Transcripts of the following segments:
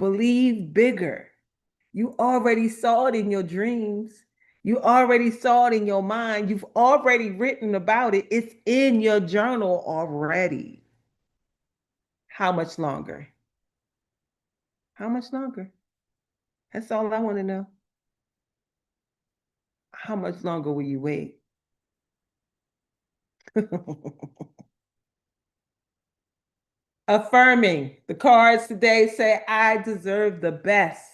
Believe bigger. You already saw it in your dreams. You already saw it in your mind. You've already written about it. It's in your journal already. How much longer? How much longer? That's all I want to know. How much longer will you wait? Affirming. The cards today say, I deserve the best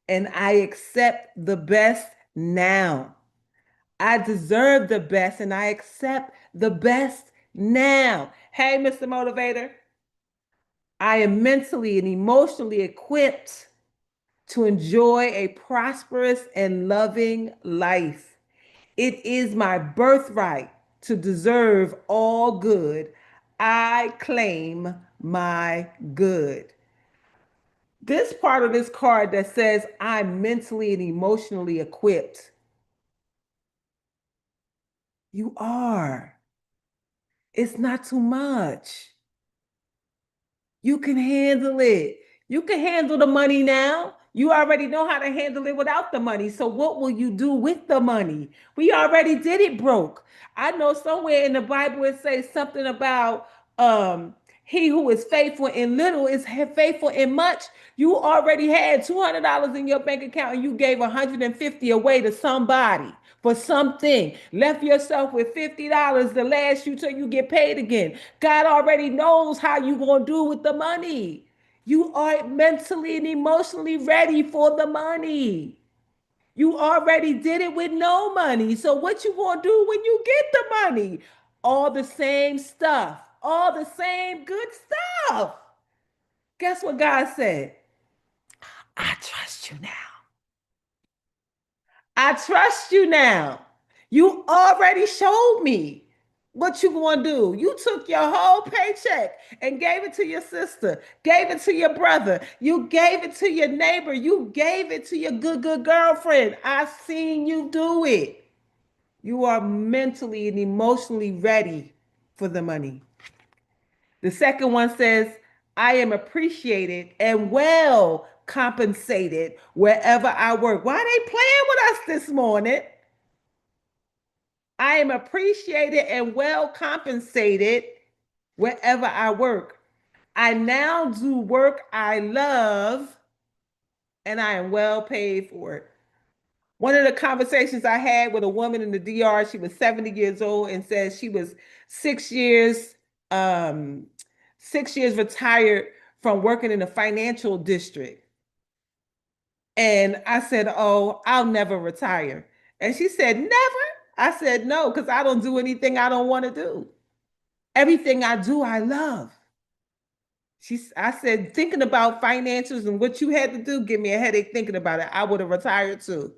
and I accept the best now. I deserve the best and I accept the best now. Hey, Mr. Motivator, I am mentally and emotionally equipped to enjoy a prosperous and loving life. It is my birthright to deserve all good. I claim my good. This part of this card that says I'm mentally and emotionally equipped. You are. It's not too much. You can handle it. You can handle the money now. You already know how to handle it without the money. So what will you do with the money? We already did it broke. I know somewhere in the Bible it says something about he who is faithful in little is faithful in much. You already had $200 in your bank account and you gave 150 away to somebody for something. Left yourself with $50 to last you till you get paid again. God already knows how you gonna do with the money. You are mentally and emotionally ready for the money. You already did it with no money. So what you gonna do when you get the money? All the same stuff, all the same good stuff. Guess what God said? I trust you now. I trust you now. You already showed me what you going to do. You took your whole paycheck and gave it to your sister, gave it to your brother, you gave it to your neighbor, you gave it to your good girlfriend. I seen you do it. You are mentally and emotionally ready for the money. The second one says, I am appreciated and well compensated wherever I work. Why are they playing with us this morning? I am appreciated and well compensated wherever I work. I now do work I love and I am well paid for it. One of the conversations I had with a woman in the DR, she was 70 years old and said she was 6 years, 6 years retired from working in the financial district. And I said, oh, I'll never retire. And she said, never? I said, no, because I don't do anything I don't want to do. Everything I do, I love. I said, thinking about financials and what you had to do, give me a headache thinking about it. I would have retired too.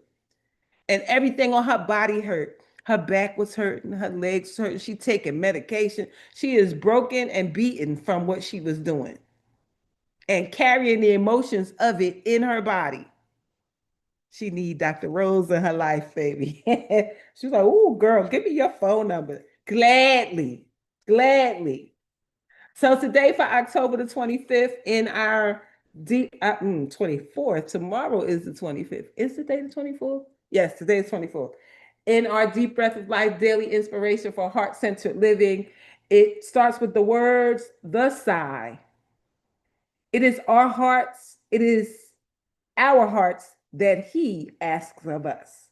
And everything on her body hurt. Her back was hurting, her legs hurting. She taking medication. She is broken and beaten from what she was doing and carrying the emotions of it in her body. She need Dr. Rose in her life, baby. She was like, "Ooh, girl, give me your phone number." Gladly, gladly. So today for October the 25th in our 24th, tomorrow is the 25th. Is today the 24th? Yes, today is 24th. In our Deep Breath of Life daily inspiration for heart-centered living, it starts with the words, the sigh. It is our hearts, it is our hearts that he asks of us.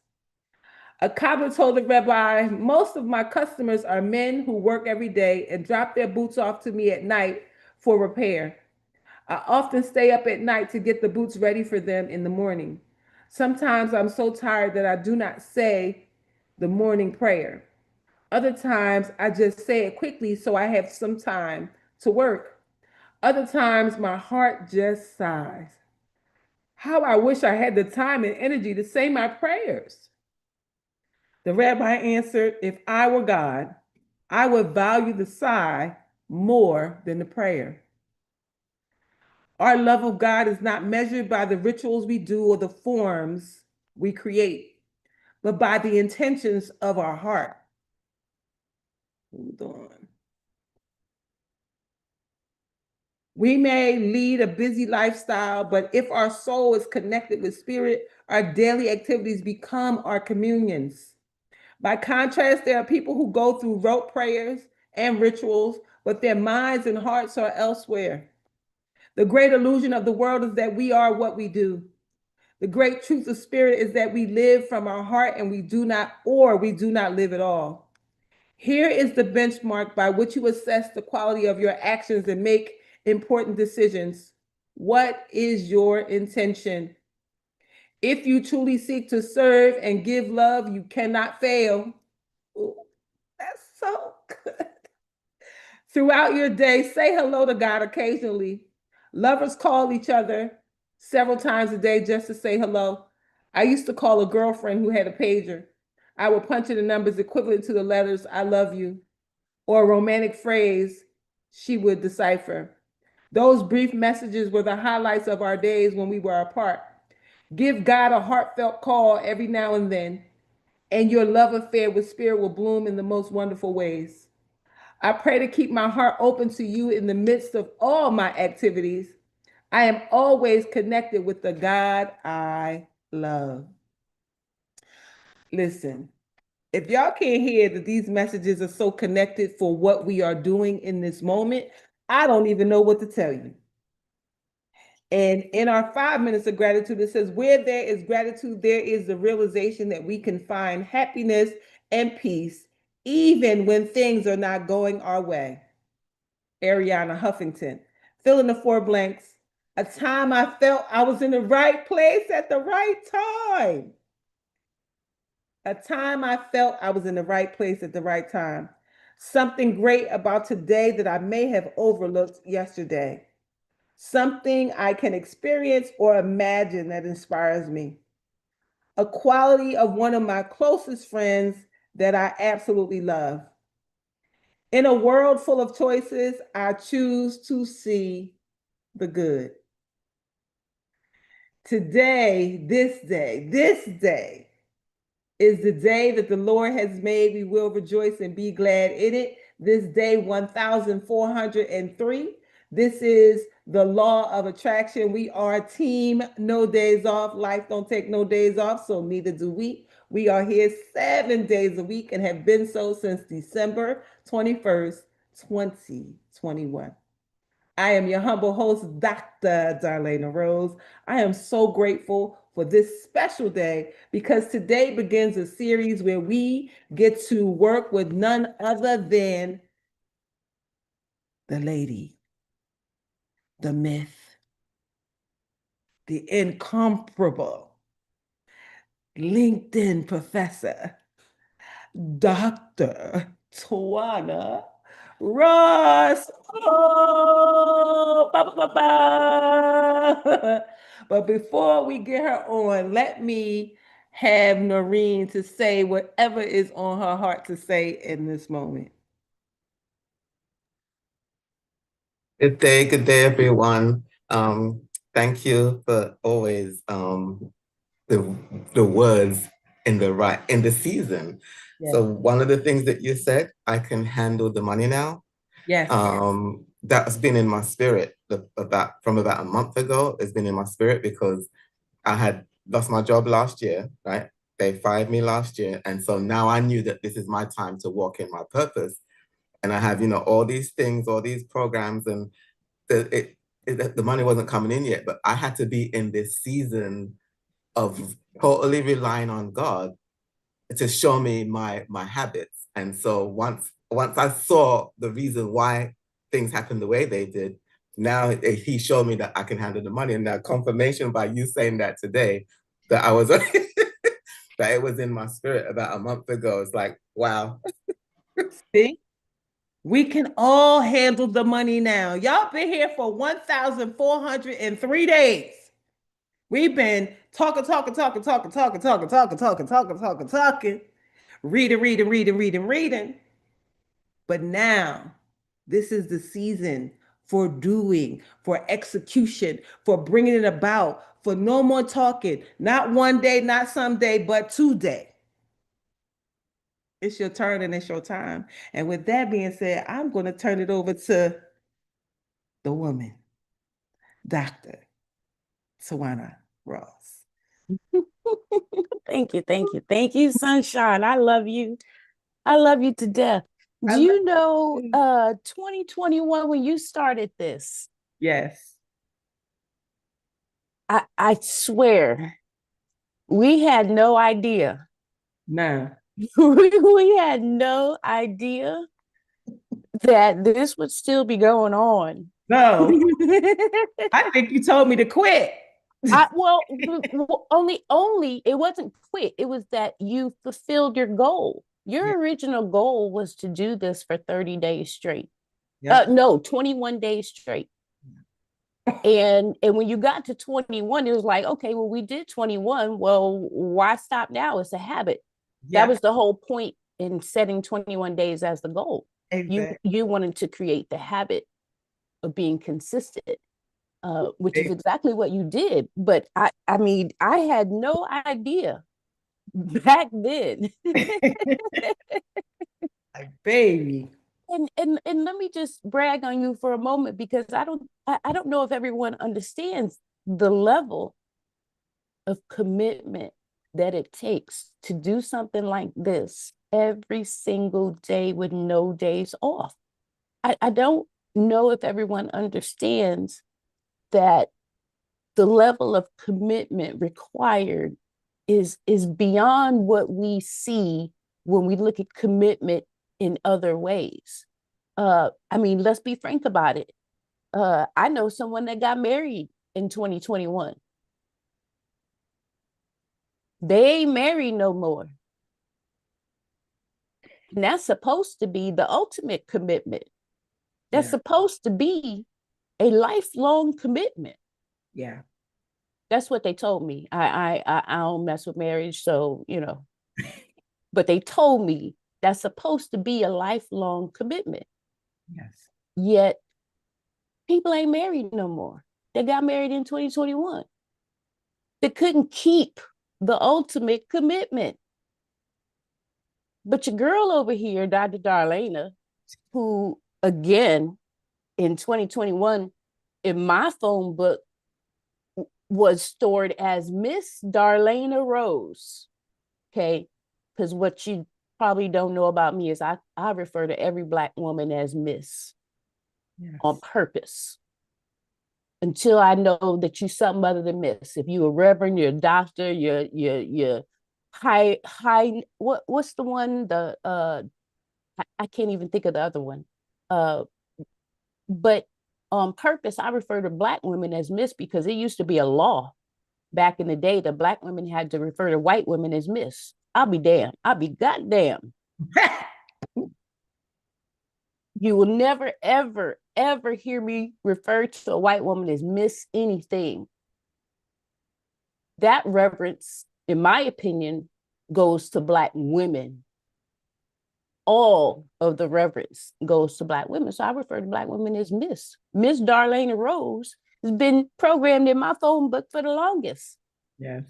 A cobbler told the rabbi, most of my customers are men who work every day and drop their boots off to me at night for repair. I often stay up at night to get the boots ready for them in the morning. Sometimes I'm so tired that I do not say the morning prayer. Other times I just say it quickly so I have some time to work. Other times my heart just sighs. How I wish I had the time and energy to say my prayers. The rabbi answered, if I were God, I would value the sigh more than the prayer. Our love of God is not measured by the rituals we do or the forms we create, but by the intentions of our heart. Hold on. We may lead a busy lifestyle, but if our soul is connected with spirit, our daily activities become our communions. By contrast, there are people who go through rote prayers and rituals, but their minds and hearts are elsewhere. The great illusion of the world is that we are what we do. The great truth of spirit is that we live from our heart and we do not live at all. Here is the benchmark by which you assess the quality of your actions and make important decisions. What is your intention? If you truly seek to serve and give love, you cannot fail. Ooh, that's so good. Throughout your day, say hello to God occasionally. Lovers call each other several times a day just to say hello. I used to call a girlfriend who had a pager. I would punch in the numbers equivalent to the letters I love you or a romantic phrase she would decipher. Those brief messages were the highlights of our days when we were apart. Give God a heartfelt call every now and then, and your love affair with spirit will bloom in the most wonderful ways. I pray to keep my heart open to you in the midst of all my activities. I am always connected with the God I love. Listen, if y'all can't hear that these messages are so connected for what we are doing in this moment, I don't even know what to tell you. And in our 5 minutes of gratitude, it says, where there is gratitude, there is the realization that we can find happiness and peace, even when things are not going our way. Ariana Huffington. Fill in the four blanks. A time I felt I was in the right place at the right time. A time I felt I was in the right place at the right time. Something great about today that I may have overlooked yesterday. Something I can experience or imagine that inspires me. A quality of one of my closest friends that I absolutely love. In a world full of choices, I choose to see the good. Today, this day is the day that the Lord has made. We will rejoice and be glad in it. This day 1403. This is the law of attraction. We are team no days off. Life don't take no days off, so neither do we. We are here 7 days a week and have been so since December 21st, 2021. I am your humble host, Dr. Darlaina Rose. I am so grateful for this special day because today begins a series where we get to work with none other than the lady, the myth, the incomparable LinkedIn professor, Dr. Tawana Ross. Oh, ba, ba, ba, ba. But before we get her on, let me have Noreen to say whatever is on her heart to say in this moment. Good day, everyone. Thank you for always the the words in the season. Yes. So one of the things that you said, I can handle the money now. Yes. That's been in my spirit about a month ago. It's been in my spirit because I had lost my job last year, right? They fired me last year, and so now I knew that this is my time to walk in my purpose. And I have, all these things, all these programs, and the money wasn't coming in yet, but I had to be in this season of totally relying on God to show me my habits. And so once I saw the reason why things happened the way they did, now he showed me that I can handle the money. And now confirmation by you saying that today, that I was that it was in my spirit about a month ago. It's like, wow. See? We can all handle the money now. Y'all been here for 1,403 days. We've been talking, reading. But now, this is the season for doing, for execution, for bringing it about, for no more talking. Not one day, not someday, but today. It's your turn and it's your time. And with that being said, I'm going to turn it over to the woman, Dr. Tawana Ross. Thank you, thank you, thank you, Sunshine. I love you. I love you to death. I Do love you know you. 2021 when you started this? Yes. I swear we had no idea. No. We had no idea that this would still be going on. No. I think you told me to quit. Well, only it wasn't quit. It was that you fulfilled your goal. Yeah. Your original goal was to do this for 30 days straight. Yep. No, 21 days straight. And when you got to 21, it was like, okay, well, we did 21. Well, why stop now? It's a habit. That Yeah. was the whole point in setting 21 days as the goal. Exactly. You wanted to create the habit of being consistent, which is exactly what you did. But I mean, I had no idea back then. Like, baby. And let me just brag on you for a moment, because I don't know if everyone understands the level of commitment that it takes to do something like this every single day with no days off. I don't know if everyone understands that the level of commitment required is beyond what we see when we look at commitment in other ways. I mean, let's be frank about it. I know someone that got married in 2021. They ain't married no more. And that's supposed to be the ultimate commitment. That's supposed to be a lifelong commitment. Yeah. That's what they told me. I don't mess with marriage, so but they told me that's supposed to be a lifelong commitment. Yes. Yet people ain't married no more. They got married in 2021. They couldn't keep the ultimate commitment. But your girl over here, Dr. Darlaina, who again in 2021 in my phone book was stored as Miss Darlaina Rose. Okay. Because what you probably don't know about me is I refer to every Black woman as Miss on purpose until I know that you're something other than Miss. If you're a reverend, you're a doctor, you're high, what's the one? I can't even think of the other one. But on purpose, I refer to Black women as Miss because it used to be a law back in the day that Black women had to refer to white women as Miss. I'll be damned. I'll be goddamn. You will never, ever, ever hear me refer to a white woman as Miss anything. That reverence, in my opinion, goes to Black women. All of the reverence goes to Black women. So I refer to Black women as Miss. Miss Darlaina Rose has been programmed in my phone book for the longest. Yes.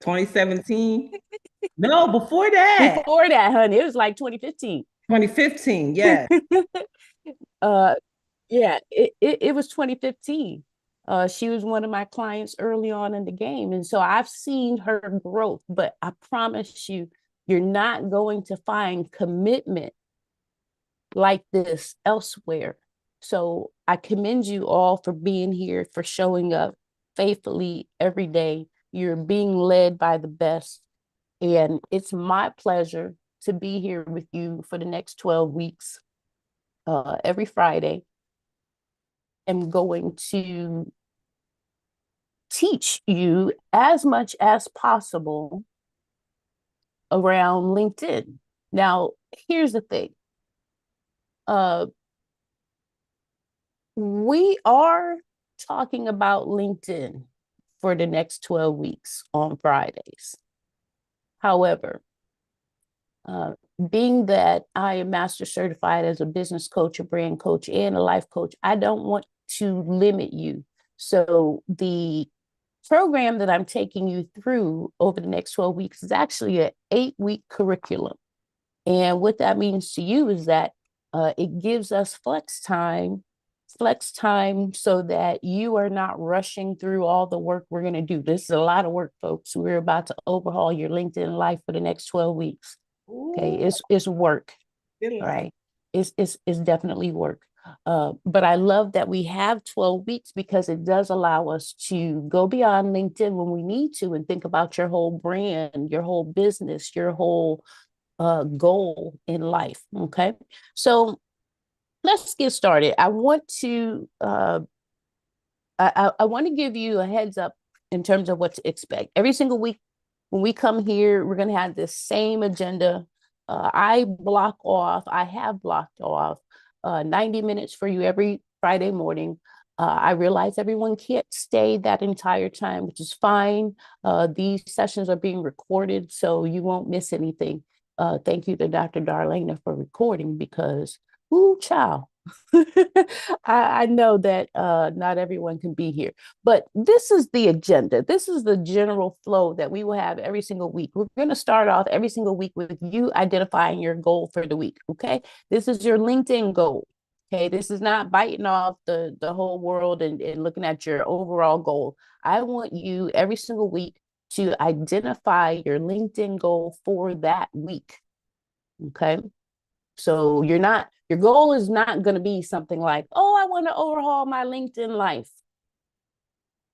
2017. No, before that. Before that, honey, it was like 2015. 2015, yeah. Yeah, it was 2015. She was one of my clients early on in the game. And so I've seen her growth, but I promise you, you're not going to find commitment like this elsewhere. So I commend you all for being here, for showing up faithfully every day. You're being led by the best. And it's my pleasure to be here with you for the next 12 weeks, every Friday. I'm going to teach you as much as possible around LinkedIn. Now, here's the thing. We are talking about LinkedIn for the next 12 weeks on Fridays. However, being that I am master certified as a business coach, a brand coach, and a life coach, I don't want to limit you. So the program that I'm taking you through over the next 12 weeks is actually an 8-week curriculum. And what that means to you is that it gives us flex time flex time so that you are not rushing through all the work we're going to do. This is a lot of work, folks. We're about to overhaul your LinkedIn life for the next 12 weeks. Okay, it's work. Right. It's definitely work. But I love that we have 12 weeks because it does allow us to go beyond LinkedIn when we need to and think about your whole brand, your whole business, your whole goal in life. Okay. So let's get started. I want to give you a heads up in terms of what to expect. Every single week when we come here, we're going to have this same agenda. I have blocked off 90 minutes for you every Friday morning. I realize everyone can't stay that entire time, which is fine. These sessions are being recorded, so you won't miss anything. Thank you to Dr. Darlaina for recording because, ooh, child. I know that not everyone can be here, but this is the agenda. This is the general flow that we will have every single week. We're going to start off every single week with you identifying your goal for the week. Okay. This is your LinkedIn goal. Okay. This is not biting off the whole world and looking at your overall goal. I want you every single week to identify your LinkedIn goal for that week. Okay. So your goal is not going to be something like, oh, I want to overhaul my LinkedIn life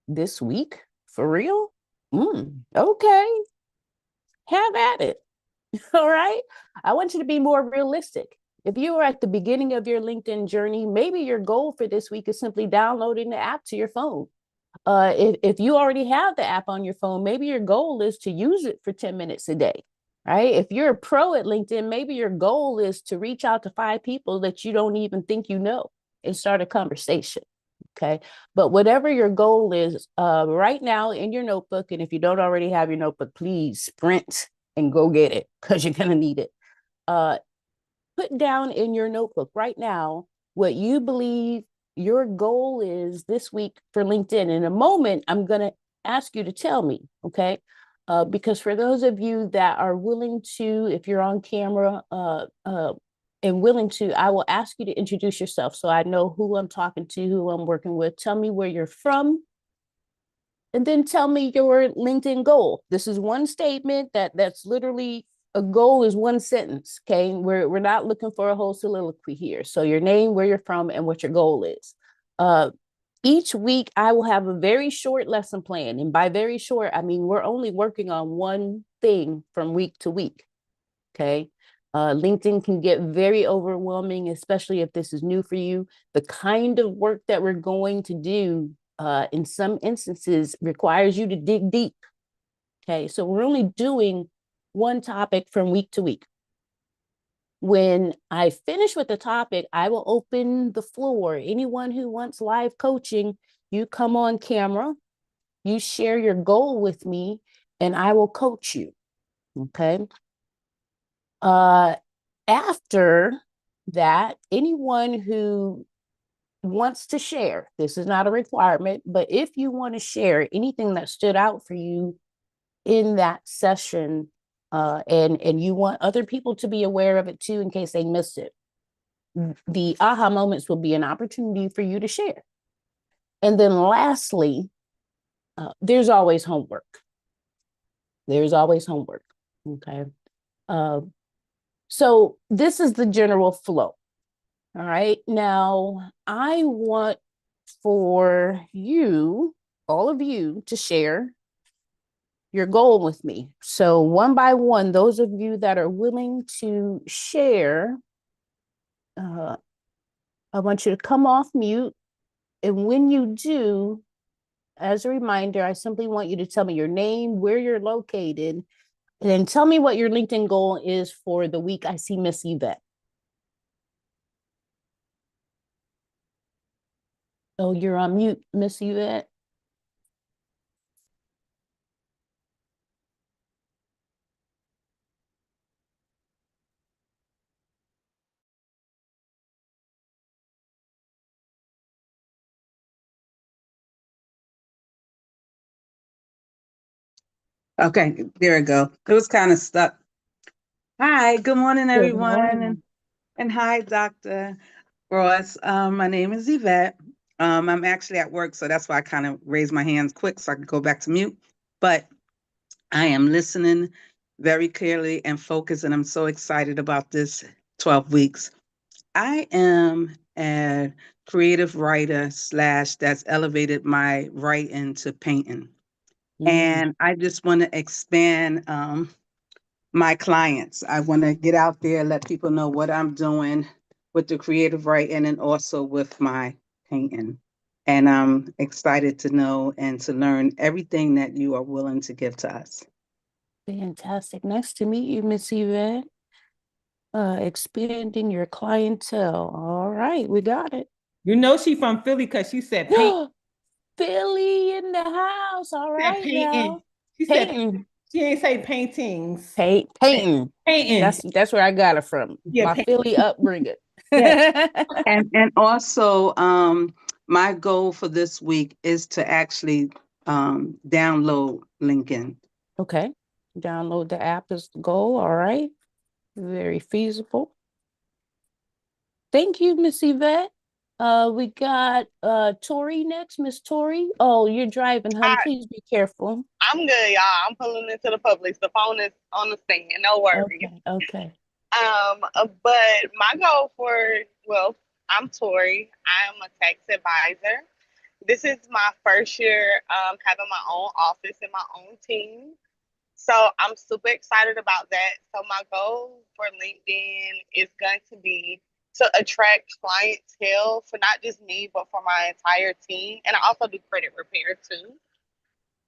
this week. For real? Okay. Have at it. All right. I want you to be more realistic. If you are at the beginning of your LinkedIn journey, maybe your goal for this week is simply downloading the app to your phone. If you already have the app on your phone, maybe your goal is to use it for 10 minutes a day. Right? If you're a pro at LinkedIn, maybe your goal is to reach out to 5 people that you don't even think you know and start a conversation. Okay. But whatever your goal is, right now in your notebook, and if you don't already have your notebook, please sprint and go get it because you're going to need it. Put down in your notebook right now what you believe your goal is this week for LinkedIn. In a moment, I'm going to ask you to tell me. Okay. Because for those of you that are willing to, if you're on camera and willing to, I will ask you to introduce yourself so I know who I'm talking to, who I'm working with. Tell me where you're from, and then tell me your LinkedIn goal. This is one statement that's literally a goal is one sentence. Okay, we're not looking for a whole soliloquy here. So your name, where you're from, and what your goal is. Each week, I will have a very short lesson plan. And by very short, I mean, we're only working on one thing from week to week. Okay. LinkedIn can get very overwhelming, especially if this is new for you. The kind of work that we're going to do in some instances requires you to dig deep. Okay. So we're only doing one topic from week to week. When I finish with the topic, I will open the floor. Anyone who wants live coaching, you come on camera, you share your goal with me, and I will coach you. Okay. After that, anyone who wants to share, this is not a requirement, but if you want to share anything that stood out for you in that session, and you want other people to be aware of it too in case they missed it, the aha moments will be an opportunity for you to share. And then lastly, there's always homework. There's always homework. Okay. So this is the general flow. All right. Now I want for you, all of you, to share your goal with me. So one by one, those of you that are willing to share, I want you to come off mute. And when you do, as a reminder, I simply want you to tell me your name, where you're located, and then tell me what your LinkedIn goal is for the week. I see Miss Yvette. Oh, you're on mute, Miss Yvette. Okay, there we go. It was kind of stuck. Hi, good morning, Good everyone. morning. And hi, Doctor. Ross, my name is Yvette. I'm actually at work, so that's why I kind of raised my hands quick so I could go back to mute. But I am listening very clearly and focused, and I'm so excited about this 12 weeks. I am a creative writer slash that's elevated my writing to painting. And I just want to expand my clients. I want to get out there, let people know what I'm doing with the creative writing and also with my painting. And I'm excited to know and to learn everything that you are willing to give to us. Fantastic. Nice to meet you, Miss Yvette. Expanding your clientele. All right, we got it. You know she from Philly because she said paint. Philly in the house. All Said right painting. now. She said Painting. she ain't say paintings. Painting. Painting. That's where I got it from. Yeah, My Philly upbringing. Yes. And also my goal for this week is to actually download Lincoln. Okay. Download the app is the goal. All right. Very feasible. Thank you, Miss Yvette. We got Tori next. Miss Tori. Oh, you're driving, honey. I, Please be careful. I'm good, y'all. I'm pulling into the Publix. The phone is on the stand. No worries. Okay. But my goal well, I'm Tori. I'm a tax advisor. This is my first year having my own office and my own team. So I'm super excited about that. So my goal for LinkedIn is going to be to attract clientele for not just me, but for my entire team. And I also do credit repair too.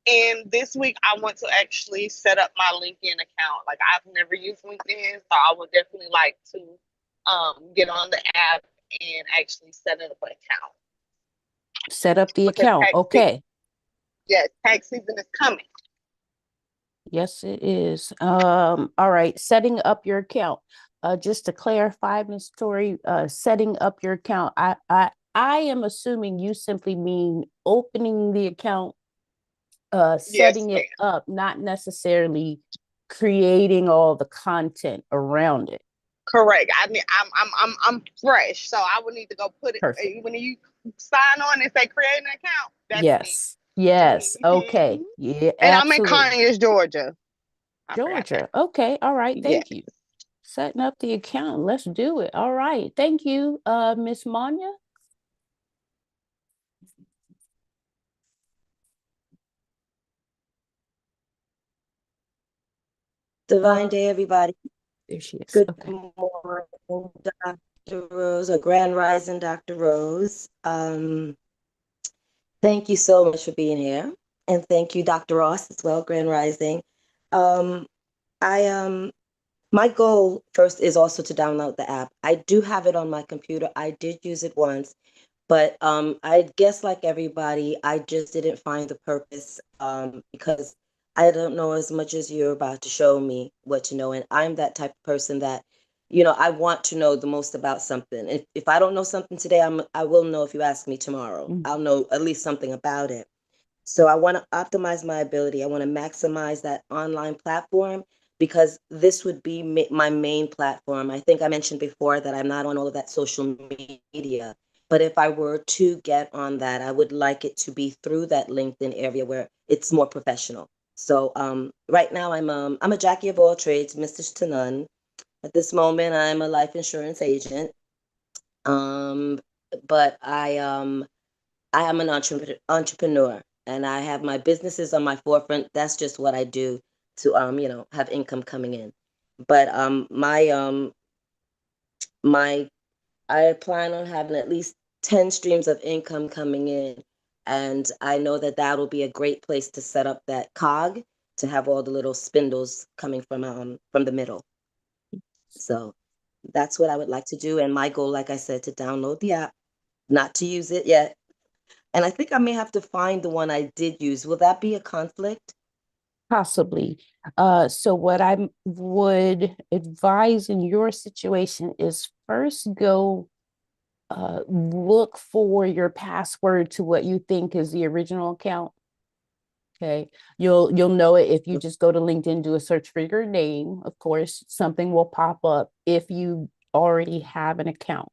And this week, I want to actually set up my LinkedIn account. Like, I've never used LinkedIn, so I would definitely like to get on the app and actually set up an account. Set up the Because account. Okay. Yes, tax season is coming. Yes, it is. All right. Setting up your account. Just to clarify, Ms. Tori, setting up your account. I am assuming you simply mean opening the account, setting Yes, it up, not necessarily creating all the content around it. correct. I mean, I'm fresh, so I would need to go put it Perfect. when you sign on and say create an account. That's me. Yes. Okay. Mhm. Yeah, And I'm in absolutely. Conyers, Georgia. I forgot that. Georgia. Okay. All right. Yes. Thank you. Setting up the account. Let's do it. All right. Thank you, Miss Manya. Divine day, everybody. There she is. Good Okay. morning, Dr. Rose, or Grand Rising, Dr. Rose. Thank you so much for being here. And thank you, Dr. Ross, as well, Grand Rising. Um, I My goal first is also to download the app. I do have it on my computer. I did use it once, but I guess like everybody, I just didn't find the purpose because I don't know as much as you're about to show me what to know. And I'm that type of person that, I want to know the most about something. If I don't know something today, I will know if you ask me tomorrow. I'll know at least something about it. So I want to optimize my ability. I want to maximize that online platform because this would be my main platform. I think I mentioned before that I'm not on all of that social media. But if I were to get on that, I would like it to be through that LinkedIn area where it's more professional. So right now I'm a Jackie of all trades, Mrs. to none. At this moment, I'm a life insurance agent. Um, but I am an entrepreneur and I have my businesses on my forefront. That's just what I do to have income coming in. But my I plan on having at least 10 streams of income coming in. And I know that that'll be a great place to set up that cog to have all the little spindles coming from the middle. So that's what I would like to do. And my goal, like I said, to download the app, not to use it yet. And I think I may have to find the one I did use. Will that be a conflict? Possibly. So what I would advise in your situation is first go look for your password to what you think is the original account. Okay. You'll know it if you just go to LinkedIn, do a search for your name. Of course, something will pop up if you already have an account.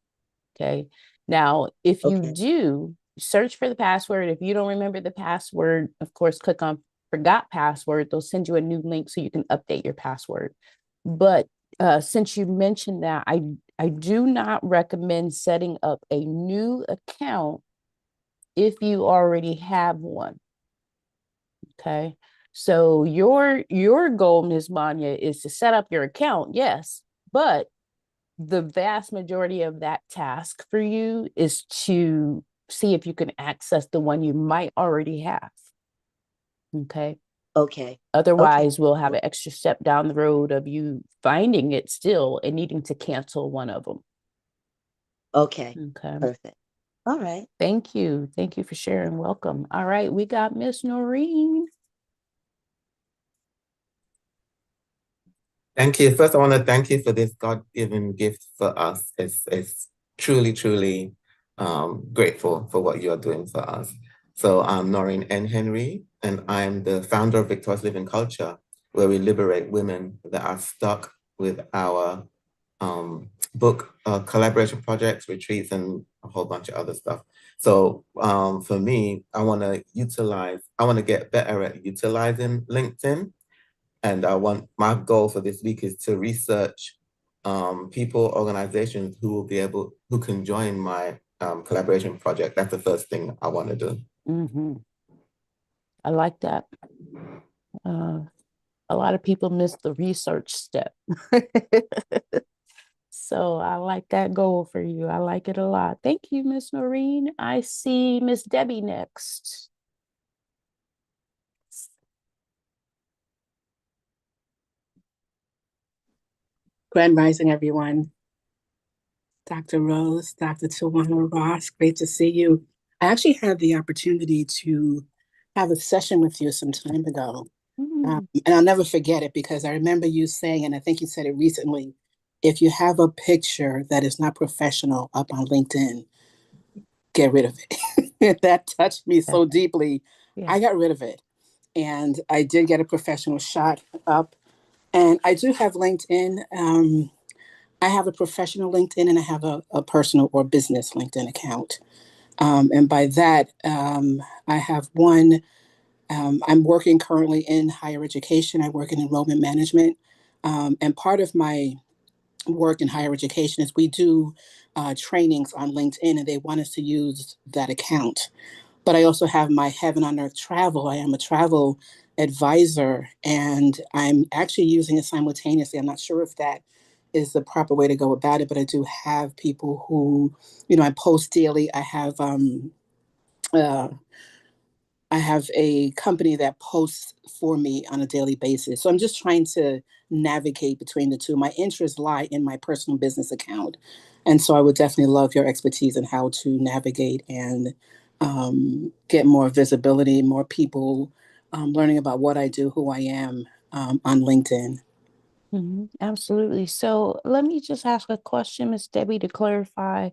Okay. Now, if you Okay. do search for the password, if you don't remember the password, of course, click on forgot password. They'll send you a new link so you can update your password. But since you mentioned that, I do not recommend setting up a new account if you already have one. Okay. So your goal, Ms. Manya, is to set up your account, yes, but the vast majority of that task for you is to see if you can access the one you might already have. Okay. Okay. Otherwise, we'll have an extra step down the road of you finding it still and needing to cancel one of them. Okay. Okay. Perfect. All right. Thank you. Thank you for sharing. Welcome. All right. We got Miss Noreen. Thank you. First, I want to thank you for this God-given gift for us. It's truly, truly grateful for what you're doing for us. So I'm Noreen N. Henry, and I'm the founder of Victorious Living Culture, where we liberate women that are stuck with our book collaboration projects, retreats, and a whole bunch of other stuff. So for me, I want to get better at utilizing LinkedIn. And my goal for this week is to research people, organizations who can join my collaboration project. That's the first thing I want to do. Mm-hmm. I like that. A lot of people miss the research step. So I like that goal for you. I like it a lot. Thank you, Miss Noreen. I see Miss Debbie next. Grand Rising, everyone. Dr. Rose, Dr. Tawana Ross, great to see you. I actually had the opportunity to have a session with you some time ago. And I'll never forget it because I remember you saying, and I think you said it recently, if you have a picture that is not professional up on LinkedIn, get rid of it. That touched me so deeply. Yeah. I got rid of it. And I did get a professional shot up. And I do have LinkedIn. I have a professional LinkedIn and I have a personal or business LinkedIn account. And by that, I have one. I'm working currently in higher education. I work in enrollment management. And part of my work in higher education is we do trainings on LinkedIn and they want us to use that account. But I also have my Heaven on Earth travel. I am a travel advisor and I'm actually using it simultaneously. I'm not sure if that is the proper way to go about it, but I do have people who, I post daily. Uh, I have a company that posts for me on a daily basis. So I'm just trying to navigate between the two. My interests lie in my personal business account. And so I would definitely love your expertise in how to navigate and get more visibility, more people learning about what I do, who I am on LinkedIn. Absolutely. So let me just ask a question, Miss Debbie, to clarify.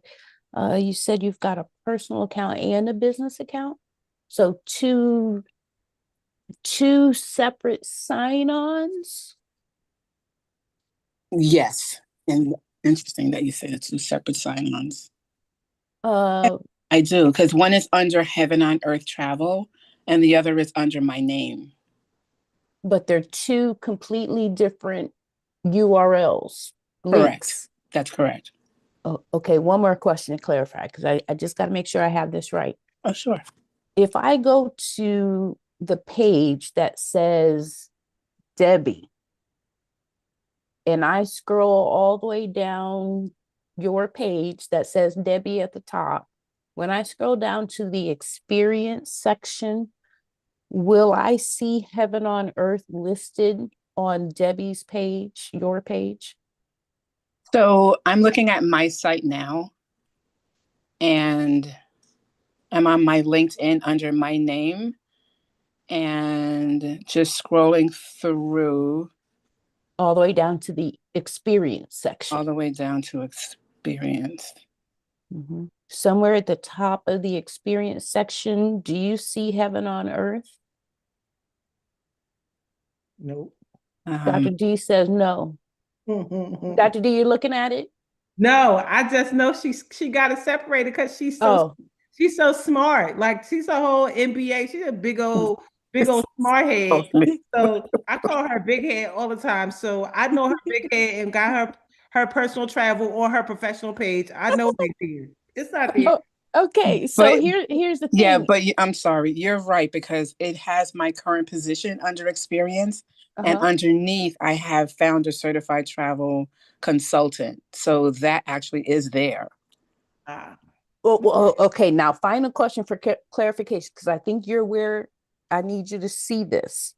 You said you've got a personal account and a business account. So two separate sign-ons? Yes. And interesting that you say the two separate sign-ons. Uh, I do, because one is under Heaven on Earth Travel and the other is under my name. but they're two completely different URLs. Correct. Links. That's correct. Oh, okay, one more question to clarify, because I just got to make sure I have this right. Oh, sure. If I go to the page that says Debbie, and I scroll all the way down your page that says Debbie at the top, when I scroll down to the experience section, will I see Heaven on Earth listed on Debbie's page, your page? So I'm looking at my site now and I'm on my LinkedIn under my name and just scrolling through. All the way down to the experience section. All the way down to experience. Somewhere at the top of the experience section, do you see Heaven on Earth? Nope. Dr. D says no. Dr. D, you're looking at it? No, I just know she got it separated because Oh, she's so smart. Like she's a whole MBA. She's a big old smart head. Totally. So I call her big head all the time. So I know her big head and got her personal travel on her professional page. I know they did. It's not there. oh, okay. So But here's the yeah, thing. but I'm sorry, you're right, because it has my current position under experience, and Uh-huh. underneath I have found a certified travel consultant. So that actually is there. Ah, Well, okay. Now, final question for clarification, because I think you're where I need you to see this.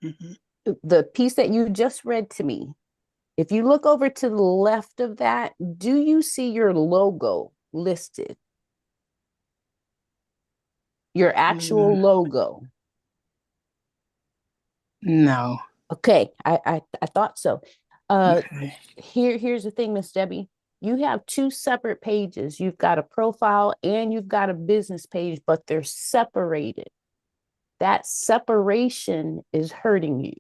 Mhm. The piece that you just read to me, if you look over to the left of that, do you see your logo listed? Your actual Mm, logo. no. Okay, I thought so. Okay. Here's the thing, Miss Debbie. You have two separate pages. You've got a profile and you've got a business page, but they're separated. That separation is hurting you.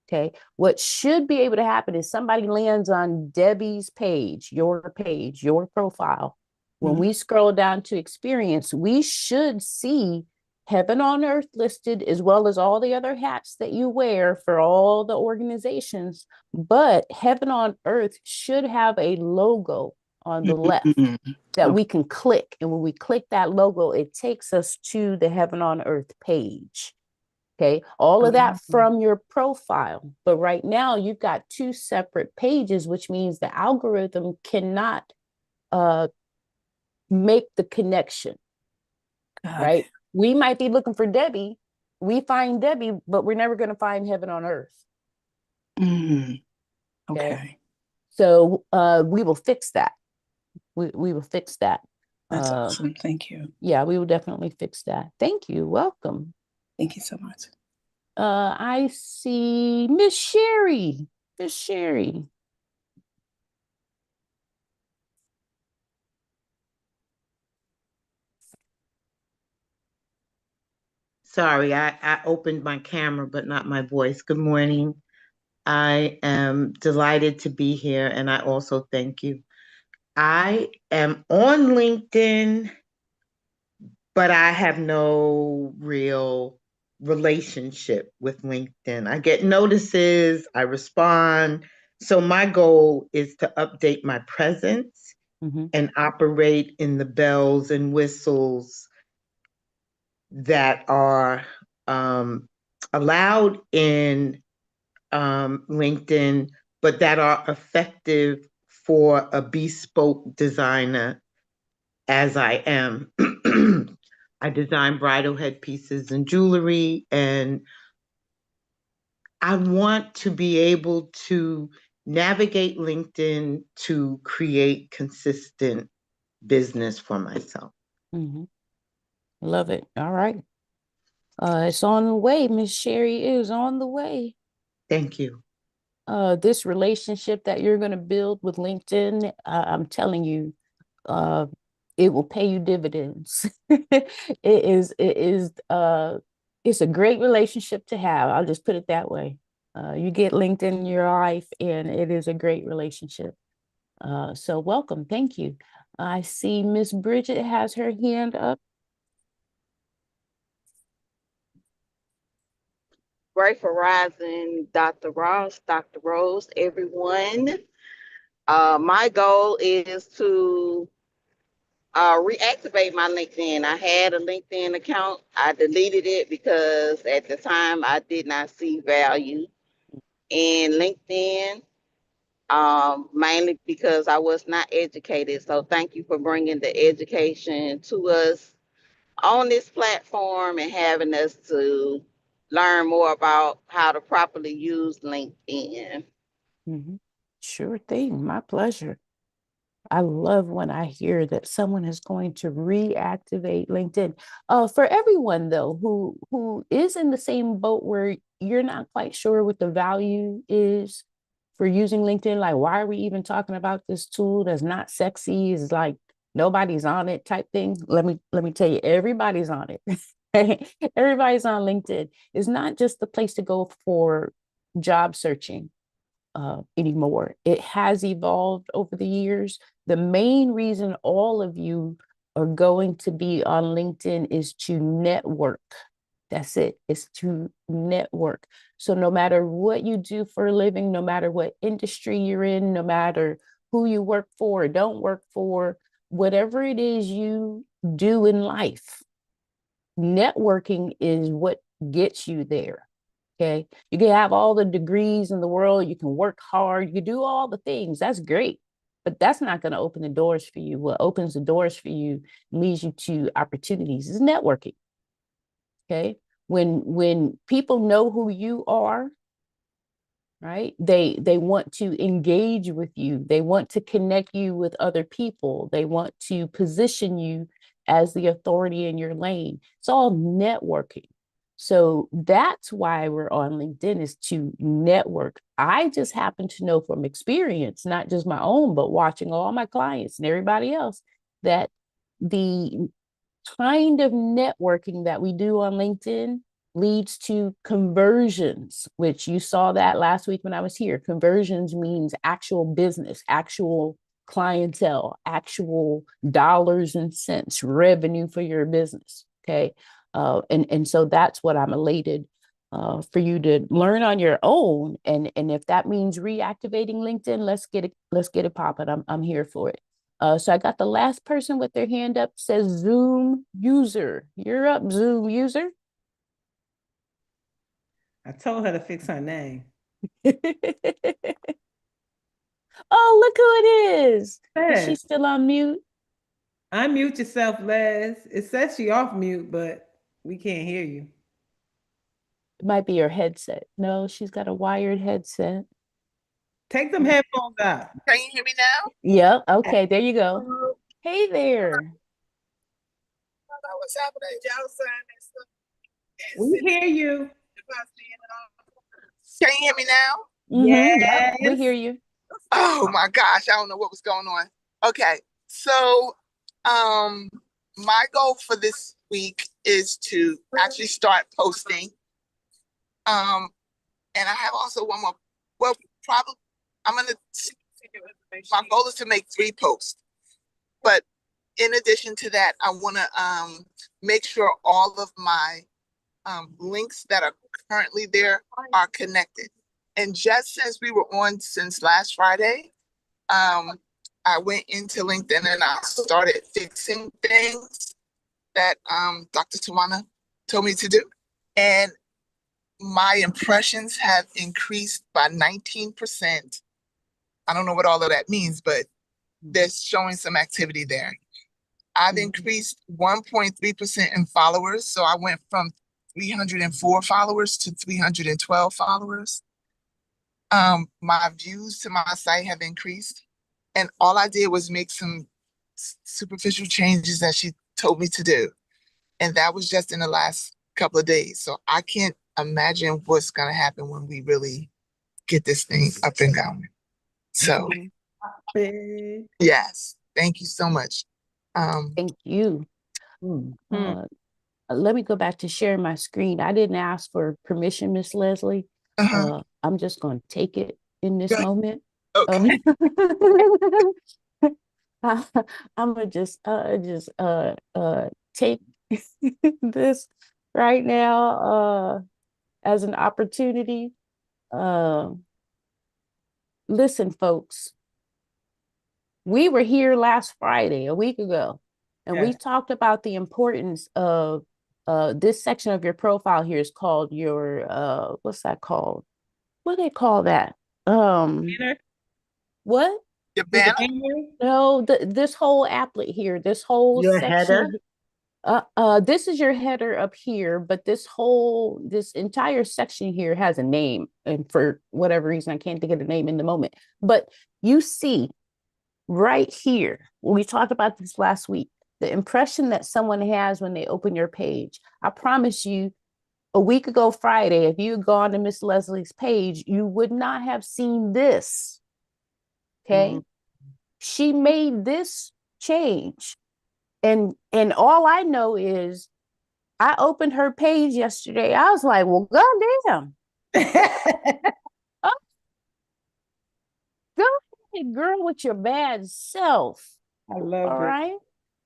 Okay. What should be able to happen is somebody lands on Debbie's page, your profile. When Mhm. we scroll down to experience, we should see heaven on earth listed, as well as all the other hats that you wear for all the organizations. But heaven on earth should have a logo on the left Mhm. that Okay. we can click. And when we click that logo, it takes us to the heaven on earth page. Okay, all of that from your profile. But right now, you've got two separate pages, which means the algorithm cannot uh, make the connection, Got it. right? We might be looking for Debbie. We find Debbie, but we're never going to find heaven on earth. Mhm. Okay. Okay. So we will fix that. We will fix that. That's awesome. Thank you. Yeah, we will definitely fix that. Thank you. Welcome. Thank you so much. I see Miss Sherry. Miss Sherry. Sorry, I opened my camera, but not my voice. Good morning. I am delighted to be here, and I also thank you. I am on LinkedIn, but I have no real relationship with LinkedIn. I get notices, I respond. So my goal is to update my presence Mhm. and operate in the bells and whistles that are allowed in LinkedIn, but that are effective for a bespoke designer as I am. I design bridal headpieces and jewelry, and I want to be able to navigate LinkedIn to create consistent business for myself. Mhm. Love it. All right. It's on the way. Miss Sherry is on the way. Thank you. This relationship that you're going to build with LinkedIn, I'm telling you, uh, it will pay you dividends. It's a great relationship to have. I'll just put it that way. You get LinkedIn in your life, and it is a great relationship. So welcome. Thank you. I see Miss Bridget has her hand up. Grateful Rising, Dr. Ross, Dr. Rose, everyone. My goal is to reactivate my LinkedIn. I had a LinkedIn account. I deleted it because at the time I did not see value in LinkedIn, mainly because I was not educated. So thank you for bringing the education to us on this platform and having us to learn more about how to properly use LinkedIn. Mhm. Sure thing. My pleasure. I love when I hear that someone is going to reactivate LinkedIn. For everyone though, who is in the same boat where you're not quite sure what the value is for using LinkedIn, like why are we even talking about this tool that's not sexy? Is like nobody's on it type thing. Let me tell you, everybody's on it. Everybody's on LinkedIn. It's not just the place to go for job searching. anymore. It has evolved over the years. The main reason all of you are going to be on LinkedIn is to network. That's it. It's to network. So no matter what you do for a living, no matter what industry you're in, no matter who you work for or don't work for, whatever it is you do in life, networking is what gets you there. Okay. You can have all the degrees in the world. You can work hard. You can do all the things. That's great. But that's not going to open the doors for you. What opens the doors for you leads you to opportunities is networking. Okay. When people know who you are, right? They want to engage with you. They want to connect you with other people. They want to position you as the authority in your lane. It's all networking. So that's why we're on LinkedIn, is to network. I just happen to know from experience, not just my own, but watching all my clients and everybody else, that the kind of networking that we do on LinkedIn leads to conversions, which you saw that last week when I was here. Conversions means actual business, actual clientele, actual dollars and cents, revenue for your business. Okay. And so that's what I'm elated for you to learn on your own. And if that means reactivating LinkedIn, let's get it popping. I'm here for it. So I got the last person with their hand up, says Zoom user. You're up, Zoom user. I told her to fix her name. Oh, look who it is. Is she Yes. still on mute? Unmute yourself, Les. It says she off mute, but we can't hear you. It might be her headset. No, she's got a wired headset. Take them headphones out. Can you hear me now? Yep. Okay, there you go. Hey there. I don't know what's happening. Y'all saying that stuff. We hear you. Can you hear me now? Mm-hmm. Yep, we Yes. hear you. Oh my gosh, I don't know what was going on. Okay, so my goal for this week is to actually start posting. And I have also one more. Well, probably I'm gonna. My goal is to make 3 posts, but in addition to that, I want to make sure all of my links that are currently there are connected. And just since we were on since last Friday, I went into LinkedIn and I started fixing things that Dr. Tawana told me to do. And my impressions have increased by 19%. I don't know what all of that means, but they're showing some activity there. I've increased 1.3% in followers. So I went from 304 followers to 312 followers. My views to my site have increased. And all I did was make some superficial changes that she told me to do. And that was just in the last couple of days. So I can't imagine what's going to happen when we really get this thing up and going. So, yes, thank you so much. Thank you. Let me go back to sharing my screen. I didn't ask for permission, Miss Leslie. I'm just going to take it in this moment. Okay. I'm gonna just take this right now as an opportunity. Listen, folks, we were here last Friday, a week ago, and we talked about the importance of this section of your profile here is called your what's that called? What do they call that? What? Your banner? No, this whole applet here, this whole Your section. header? This is your header up here, but this entire section here has a name, and for whatever reason, I can't think of the name in the moment. But you see right here, we talked about this last week, the impression that someone has when they open your page. I promise you, a week ago Friday, if you had gone to Miss Leslie's page, you would not have seen this. Okay. She made this change. And all I know is I opened her page yesterday. I was like, well, goddamn. girl with your bad self. I All love it. right.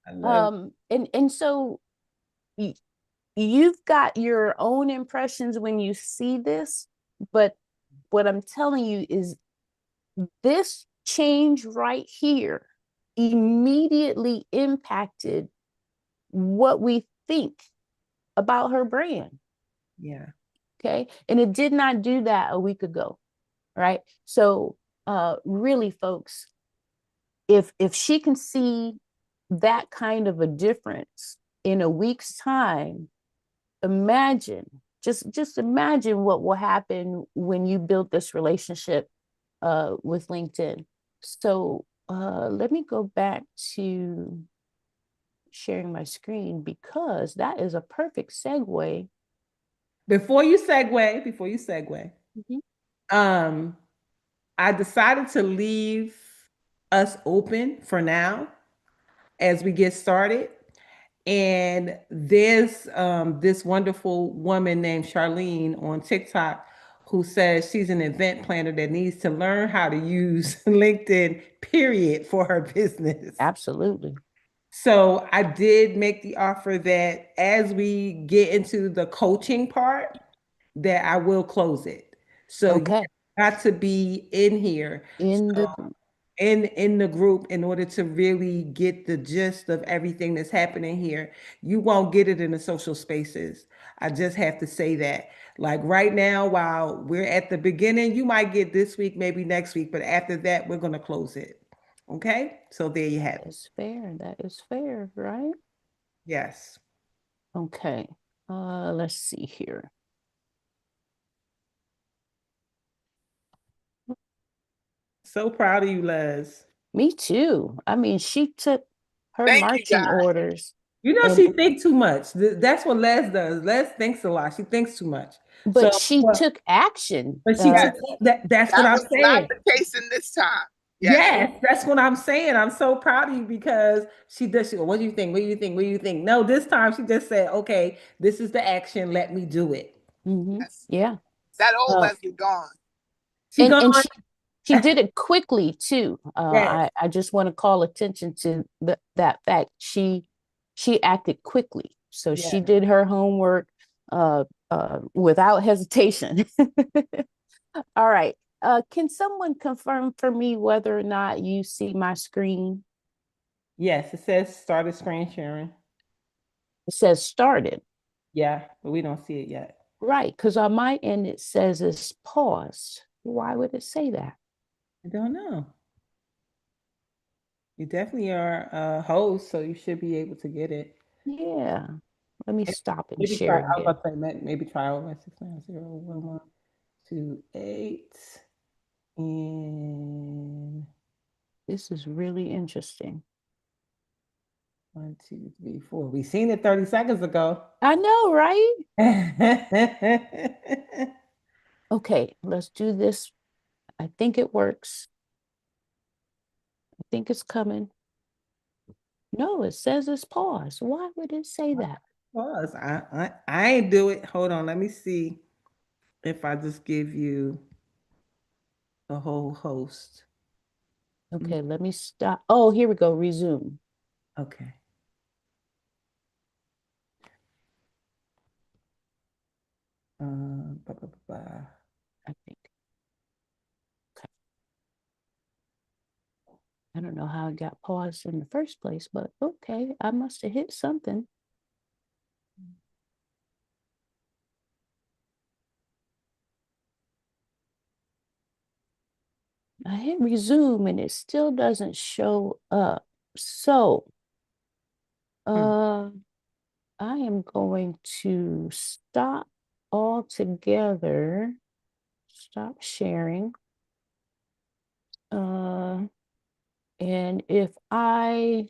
I love it. And so you've got your own impressions when you see this, but what I'm telling you is this change right here immediately impacted what we think about her brand. Yeah. Okay. And it did not do that a week ago. Right. So really, folks, if she can see that kind of a difference in a week's time, imagine, just imagine what will happen when you build this relationship with LinkedIn. So let me go back to sharing my screen because that is a perfect segue. Before you segue, Mhm. I decided to leave us open for now as we get started. And there's this wonderful woman named Charlene on TikTok who says she's an event planner that needs to learn how to use LinkedIn, period, for her business. Absolutely. So I did make the offer that as we get into the coaching part, that I will close it. So you Okay. got to be in here In the in the group in order to really get the gist of everything that's happening here. You won't get it in the social spaces. I just have to say that. Like right now, while we're at the beginning, you might get this week, maybe next week, but after that, we're going to close it. Okay? So there you have it. That's fair. That is fair, right? Yes. Okay. Let's see here. So proud of you, Les. Me too. I mean, she took her Thank you, marching guys. orders You know, and she thinks too much. That's what Les does. Les thinks a lot. She thinks too much. So, but she took action. but she Yes, took that. That's what that I'm was not saying. the case in this time. Yes, Yes, that's what I'm saying. I'm so proud of you because she does. She go, what do you think? What do you think? What do you think? No, this time she just said, okay, this is the action. Let me do it. yes. Yeah. That old Uh, Leslie gone. She gone. and she did it quickly too. Yes. I just want to call attention to that fact. She acted quickly. So she Yes. did her homework without hesitation. All right. Can someone confirm for me whether or not you see my screen? Yes. It says started screen sharing. It says started. Yeah, but we don't see it yet. Right, because on my end it says it's paused. Why would it say that? I don't know. You definitely are a host, so you should be able to get it. Yeah. Let me stop and Maybe share try. I was again. about to say maybe try over 6901128 and This is really interesting. 1, 2, 3, 4. We seen it 30 seconds ago. I know, right? Yes. Okay, let's do this. I think it works. I think it's coming. No, it says it's paused. Why would it say that? Pause. I ain't do it. Hold on. Let me see if I just give you the whole host. Okay, let me stop. Oh, here we go. Resume. Okay. Ba, ba, ba, ba. I think. Okay. I don't know how it got paused in the first place, but okay, I must have hit something. I hit resume and it still doesn't show up. So I am going to stop altogether, stop sharing. And if I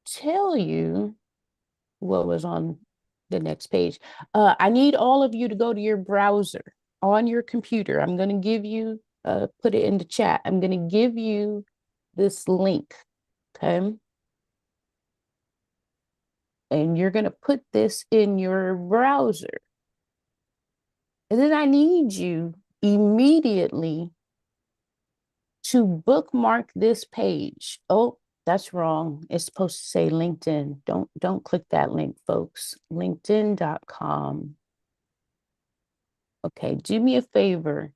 tell you what was on the next page, I need all of you to go to your browser on your computer. I'm going to give you, put it in the chat. I'm going to give you this link. Okay. And you're going to put this in your browser. And then I need you immediately to bookmark this page. Oh, that's wrong. It's supposed to say LinkedIn. Don't click that link, folks. LinkedIn.com. Okay, do me a favor.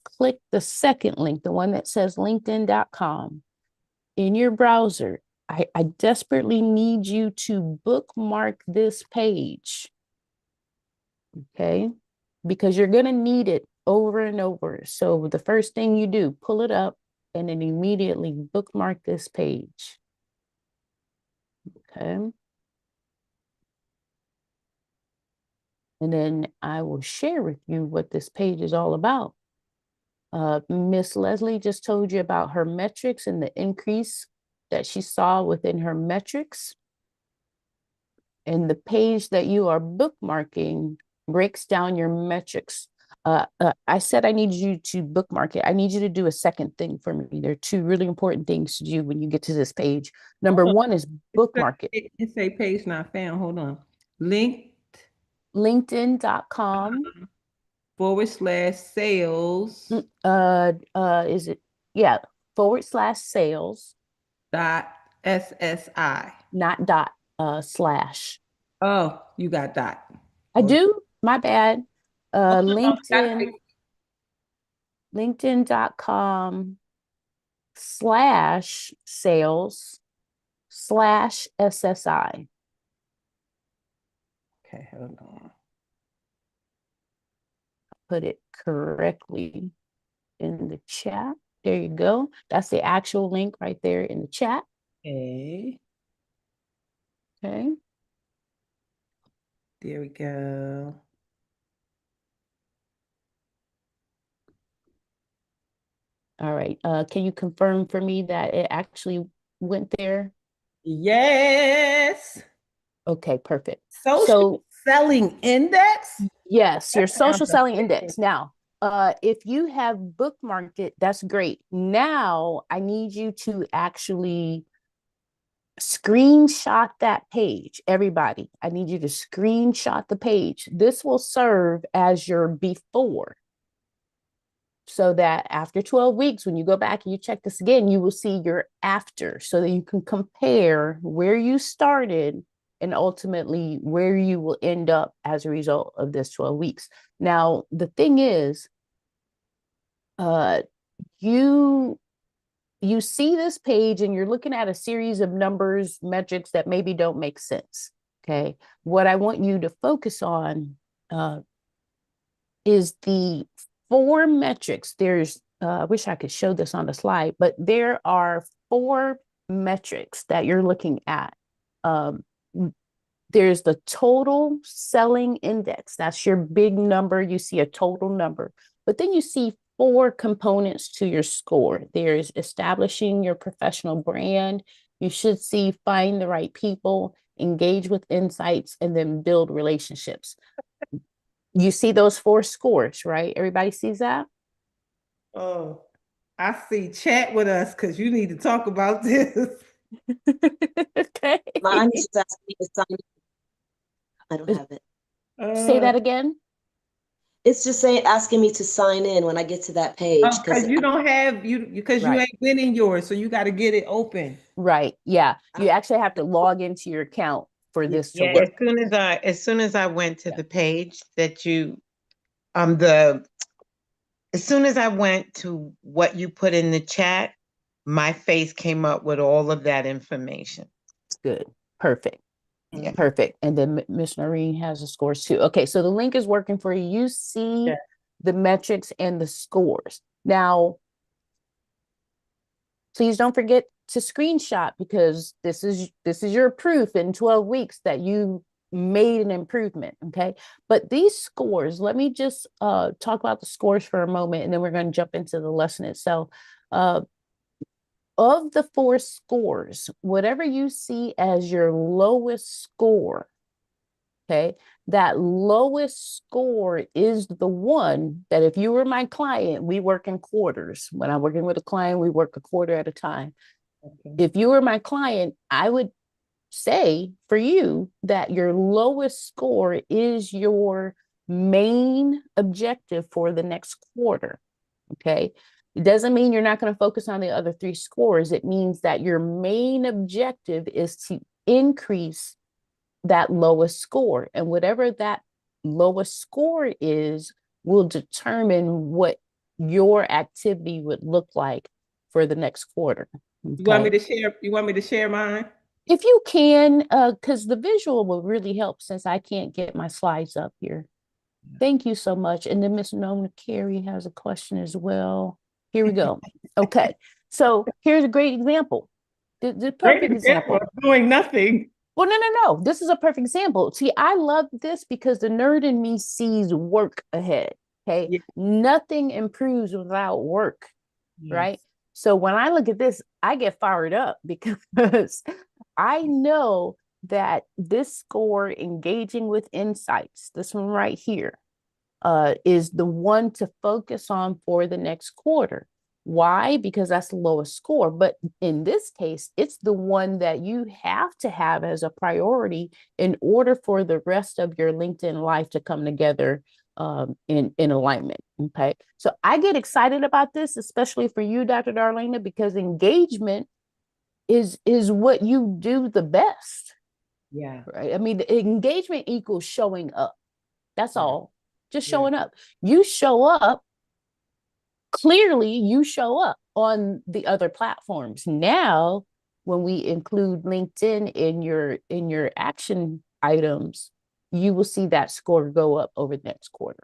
Click the second link, the one that says LinkedIn.com. In your browser, I desperately need you to bookmark this page. Okay, because you're going to need it over and over. So the first thing you do, pull it up and then immediately bookmark this page. Okay. And then I will share with you what this page is all about. Miss Leslie just told you about her metrics and the increase that she saw within her metrics. And the page that you are bookmarking breaks down your metrics. I said I need you to bookmark it. I need you to do a second thing for me. There are two really important things to do when you get to this page. Number one is bookmark it. It's a page not found. Hold on. LinkedIn.com /sales. Is it? Yeah, /sales. .ssi. Not dot, slash. Oh, you got dot. I do. My bad. Oh, no, LinkedIn. LinkedIn.com /sales/SSI. Okay, hold on. Put it correctly in the chat. There you go. That's the actual link right there in the chat. Okay. Okay. There we go. All right. Can you confirm for me that it actually went there? Yes. Okay, perfect. Social selling index. Yes, your That social sounds selling amazing. index. Now, if you have bookmarked it, that's great. Now I need you to actually screenshot that page. Everybody, I need you to screenshot the page. This will serve as your before. So that after 12 weeks, when you go back and you check this again, you will see your after so that you can compare where you started and ultimately where you will end up as a result of this 12 weeks. Now, the thing is, you see this page and you're looking at a series of numbers, metrics that maybe don't make sense. Okay. What I want you to focus on is the 4 metrics. There's, I wish I could show this on the slide, but there are 4 metrics that you're looking at. There's the total selling index. That's your big number. You see a total number, but then you see 4 components to your score. There's establishing your professional brand. You should see find the right people, engage with insights, and then build relationships. You see those 4 scores, right? Everybody sees that? Oh, I see. Chat with us because you need to talk about this. Okay. Mine is just asking me to sign in. I don't have it. Say that again. It's just saying asking me to sign in when I get to that page Because you don't have because you Right. ain't been in yours, so you got to get it open. Right. Yeah. You actually have to log into your account for this to Yeah, work. as soon as I went to Yeah. the page that you as soon as I went to what you put in the chat, my face came up with all of that information. Good. Perfect. Yeah. Perfect. And then Miss Noreen has the scores too. Okay, so the link is working for you. You see the metrics and the scores. Now, please don't forget to screenshot because this is your proof in 12 weeks that you made an improvement. Okay, but these scores, let me just talk about the scores for a moment, and then we're going to jump into the lesson itself. Of the 4 scores, whatever you see as your lowest score, okay, that lowest score is the one that if you were my client, we work in quarters. When I'm working with a client, we work a quarter at a time. Okay. If you were my client, I would say for you that your lowest score is your main objective for the next quarter. Okay. It doesn't mean you're not going to focus on the other 3 scores. It means that your main objective is to increase that lowest score. And whatever that lowest score is will determine what your activity would look like for the next quarter. You want me to share? You want me to share mine? If you can, because the visual will really help since I can't get my slides up here. Thank you so much. And then Miss Nona Carey has a question as well. Here we go. Okay. So here's a great example. The perfect example. Of doing nothing. Well, no. This is a perfect example. See, I love this because the nerd in me sees work ahead. Okay. Yeah. Nothing improves without work. Yes. Right. So when I look at this, I get fired up because I know that this score, engaging with insights, this one right here, is the one to focus on for the next quarter. Why? Because that's the lowest score. But in this case, it's the one that you have to have as a priority in order for the rest of your LinkedIn life to come together in alignment. Okay. So I get excited about this, especially for you, Dr. Darlaina, because engagement is what you do the best. Yeah. Right. I mean, engagement equals showing up. That's all. Just showing up. You show up, clearly you show up on the other platforms. Now, when we include LinkedIn in your action items, you will see that score go up over the next quarter.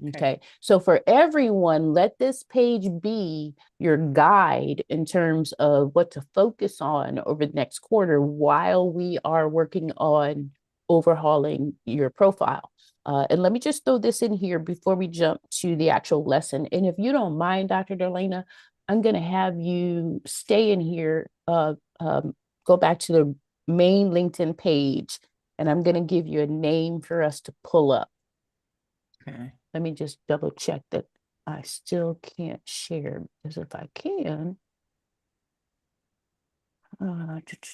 Okay. So for everyone, let this page be your guide in terms of what to focus on over the next quarter while we are working on overhauling your profile. And let me just throw this in here before we jump to the actual lesson. And if you don't mind, Dr. Darlaina, I'm going to have you stay in here, go back to the main LinkedIn page, and I'm going to give you a name for us to pull up. Okay. Let me just double check that I still can't share, because if I can, let's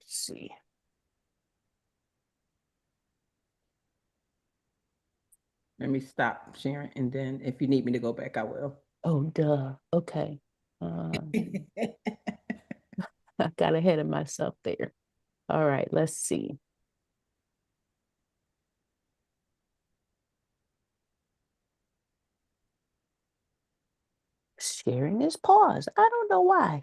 see. Let me stop sharing, and then if you need me to go back, I will. Oh, duh. Okay. I got ahead of myself there. All right, let's see. Sharing is paused. I don't know why.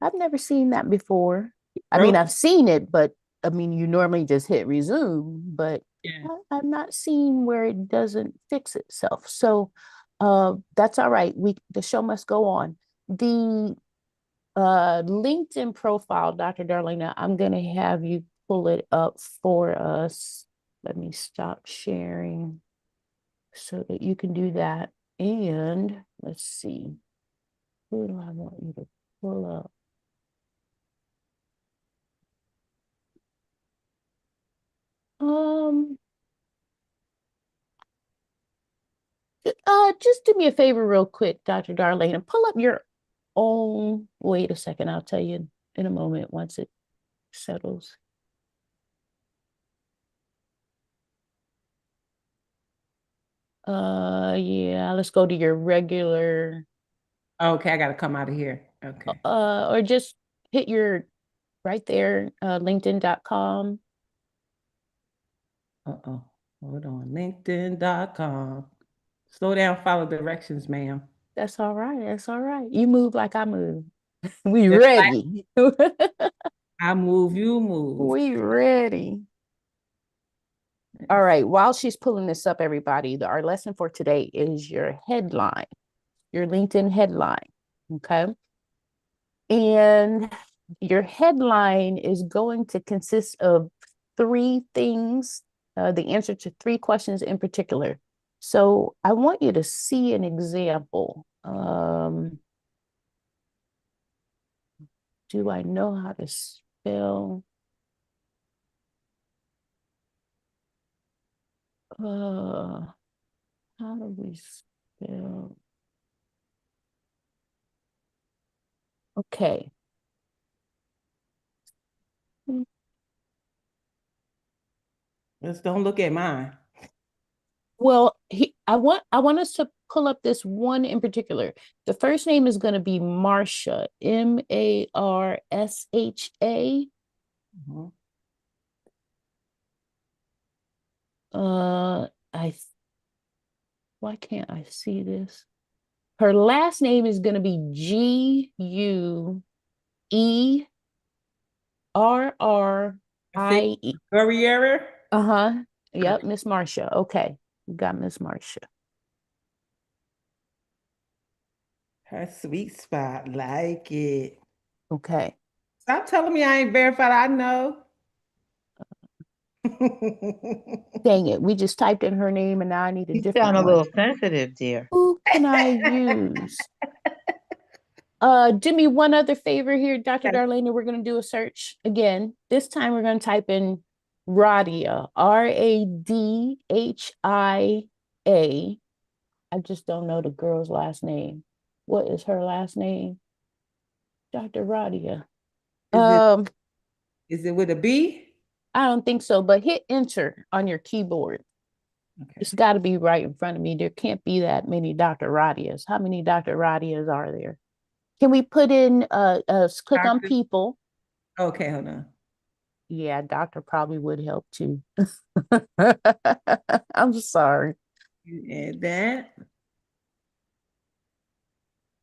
I've never seen that before. I mean, I've seen it, but I mean, you normally just hit resume, but I've not seen where it doesn't fix itself. So that's all right. The show must go on. The LinkedIn profile, Dr. Darlaina, I'm going to have you pull it up for us. Let me stop sharing so that you can do that. And let's see. Who do I want you to pull up? Just do me a favor real quick, Dr. Darlaina. Pull up your own. Wait a second. I'll tell you in a moment once it settles. Yeah, let's go to your regular. Okay, I got to come out of here. Okay. Or just hit your right there, linkedin.com. Hold on. LinkedIn.com. Slow down, follow directions, ma'am. That's all right. That's all right. You move like I move. We Just ready. I move, you move. We ready. All right. While she's pulling this up, everybody, our lesson for today is your headline, your LinkedIn headline. Okay. And your headline is going to consist of 3 things, the answer to 3 questions in particular. So I want you to see an example. Do I know how to spell? How do we spell? Okay. Just don't look at mine. Well, I want us to pull up this one in particular. The first name is going to be Marsha, Marsha. Mhm. I why can't I see this? Her last name is going to be Guerrie. Guerriere. Uh-huh. Yep, Miss Marsha. Okay. We got Miss Marsha. Her sweet spot, like it. Okay. Stop telling me I ain't verified. I know. Dang it. We just typed in her name and now I need a You different sound a one. little sensitive, dear. Who can I use? Do me one other favor here, Dr. Yes. Darlaina. We're going to do a search again. This time we're going to type in Radia, Radhia. I just don't know the girl's last name. What is her last name? Dr. Radia. Is it with a B? I don't think so, but hit enter on your keyboard. Okay. It's got to be right in front of me. There can't be that many Dr. Radias. How many Dr. Radias are there? Can we put in click on Doctor? people? Okay, hold on. Yeah, doctor probably would help too. I'm sorry. You add that.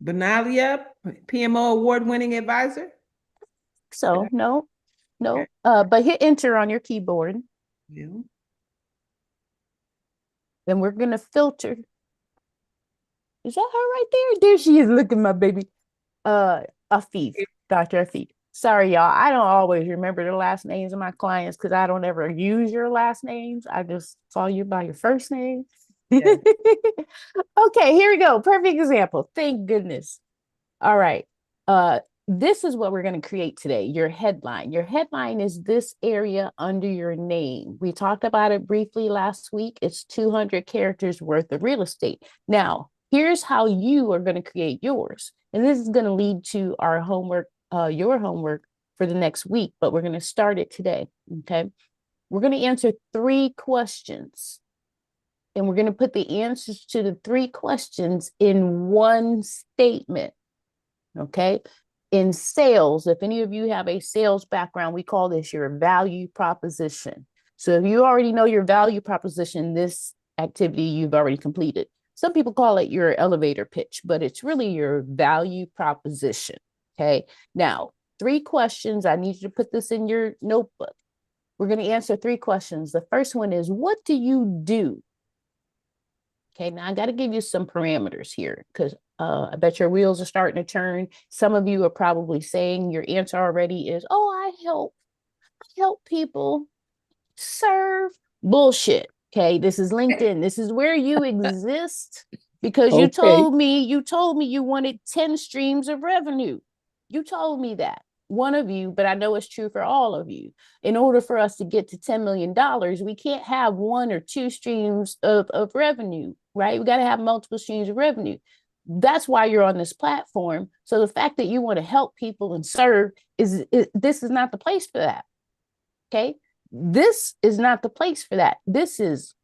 Benalia, PMO award-winning advisor. So no. Okay. But hit enter on your keyboard. Yeah. Then we're gonna filter. Is that her right there? There she is. Look at my baby. Afif, Dr. Afif. Sorry, y'all. I don't always remember the last names of my clients because I don't ever use your last names. I just call you by your first name. Yeah. Okay, here we go. Perfect example. Thank goodness. All right. This is what we're going to create today. Your headline. Your headline is this area under your name. We talked about it briefly last week. It's 200 characters worth of real estate. Now, here's how you are going to create yours. And this is going to lead to our homework, your homework for the next week, but we're going to start it today. Okay. We're going to answer 3 questions. And we're going to put the answers to the 3 questions in one statement. Okay. In sales, if any of you have a sales background, we call this your value proposition. So if you already know your value proposition, this activity you've already completed. Some people call it your elevator pitch, but it's really your value proposition. Okay. Now, 3 questions. I need you to put this in your notebook. We're going to answer 3 questions. The first one is, what do you do? Okay, now I got to give you some parameters here because I bet your wheels are starting to turn. Some of you are probably saying your answer already is, oh, I help people serve. Bullshit. Okay, this is LinkedIn. This is where you exist because you told me you wanted 10 streams of revenue. You told me that. One of you, but I know it's true for all of you. In order for us to get to $10 million, we can't have 1 or 2 streams of revenue, right? We got to have multiple streams of revenue. That's why you're on this platform. So the fact that you want to help people and serve this is not the place for that. Okay. This is not the place for that. This is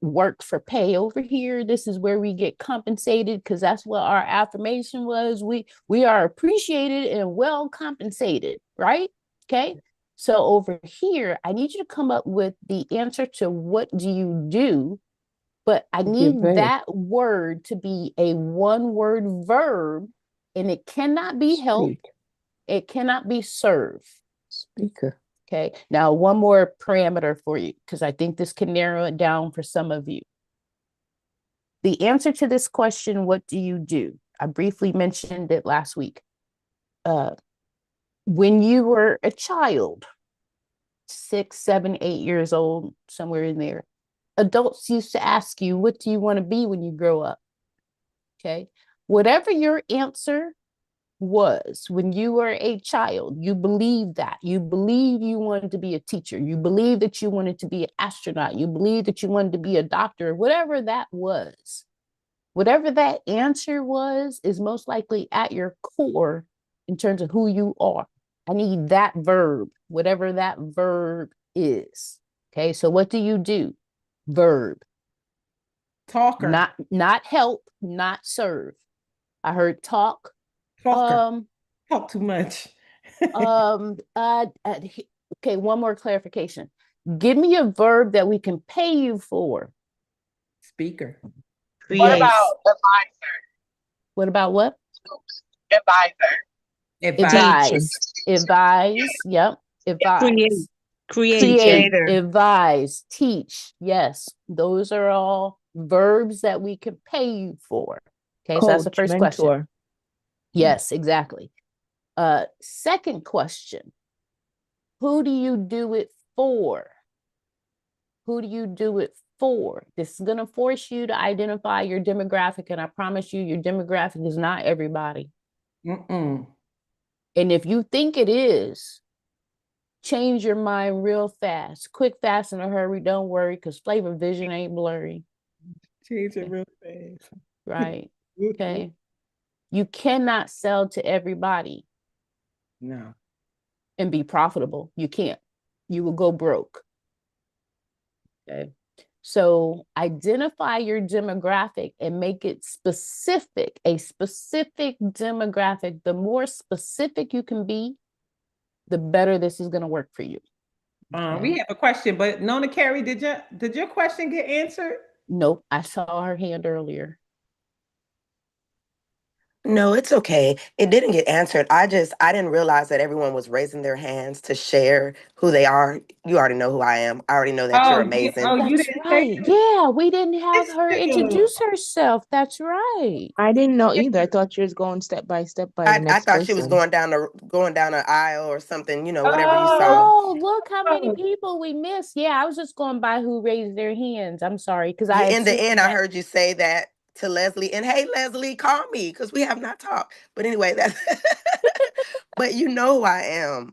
work for pay over here. This is where we get compensated because that's what our affirmation was. We are appreciated and well compensated, right? Okay. So over here, I need you to come up with the answer to what do you do, but I need that word to be a 1-word verb, and it cannot be help. It cannot be serve. Speaker. Okay. Now, one more parameter for you, because I think this can narrow it down for some of you. The answer to this question, what do you do? I briefly mentioned it last week. When you were a child, 6, 7, 8 years old, somewhere in there, adults used to ask you, what do you want to be when you grow up? Okay. Whatever your answer was when you were a child, you believed that. You believed you wanted to be a teacher. You believed that you wanted to be an astronaut. You believed that you wanted to be a doctor, whatever that was. Whatever that answer was is most likely at your core in terms of who you are. I need that verb, whatever that verb is. Okay, so what do you do? Verb. Talker. Not help, not serve. I heard talk. Talker. Talk too much. Okay, one more clarification. Give me a verb that we can pay you for. Speaker. What about advisor? What about what? Advisor. Advise. Yep. Advise. Create. Advise. Teach. Yes. Those are all verbs that we can pay you for. Okay, so that's the first question. Yes, exactly. Second question. Who do you do it for? Who do you do it for? This is going to force you to identify your demographic, and I promise you, your demographic is not everybody. And if you think it is, change your mind real fast. Quick, fast, in a hurry. Don't worry, because flavor vision ain't blurry. Change it real fast. Right. Okay. You cannot sell to everybody. No. And be profitable. You can't. You will go broke. Okay. So identify your demographic and make it specific, a specific demographic. The more specific you can be, the better this is going to work for you. Okay. We have a question, but Nona Carey, did your question get answered? Nope. I saw her hand earlier. No, it's okay. It didn't get answered. I didn't realize that everyone was raising their hands to share who they are. You already know who I am. I already know that you're amazing. You That's didn't right. Yeah, we didn't have her introduce herself. That's right. I didn't know either. I thought you was going step by step by the I next thought person. she was going down an aisle or something, whatever you saw. Oh, look how many people we missed. Yeah, I was just going by who raised their hands. I'm sorry, because in the end, I heard you say that to Leslie. And hey, Leslie, call me because we have not talked. But anyway, that's but you know who I am.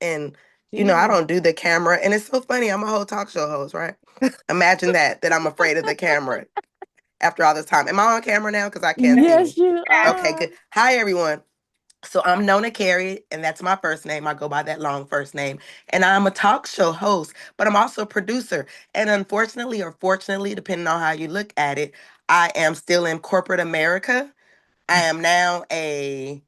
And I don't do the camera. And it's so funny. I'm a whole talk show host, right? Imagine that I'm afraid of the camera after all this time. Am I on camera now? Because I can't see. Yes, you are. Okay, good. Hi, everyone. So I'm Nona Carey, and that's my first name. I go by that long first name. And I'm a talk show host, but I'm also a producer. And unfortunately, or fortunately, depending on how you look at it, I am still in corporate America. I am now a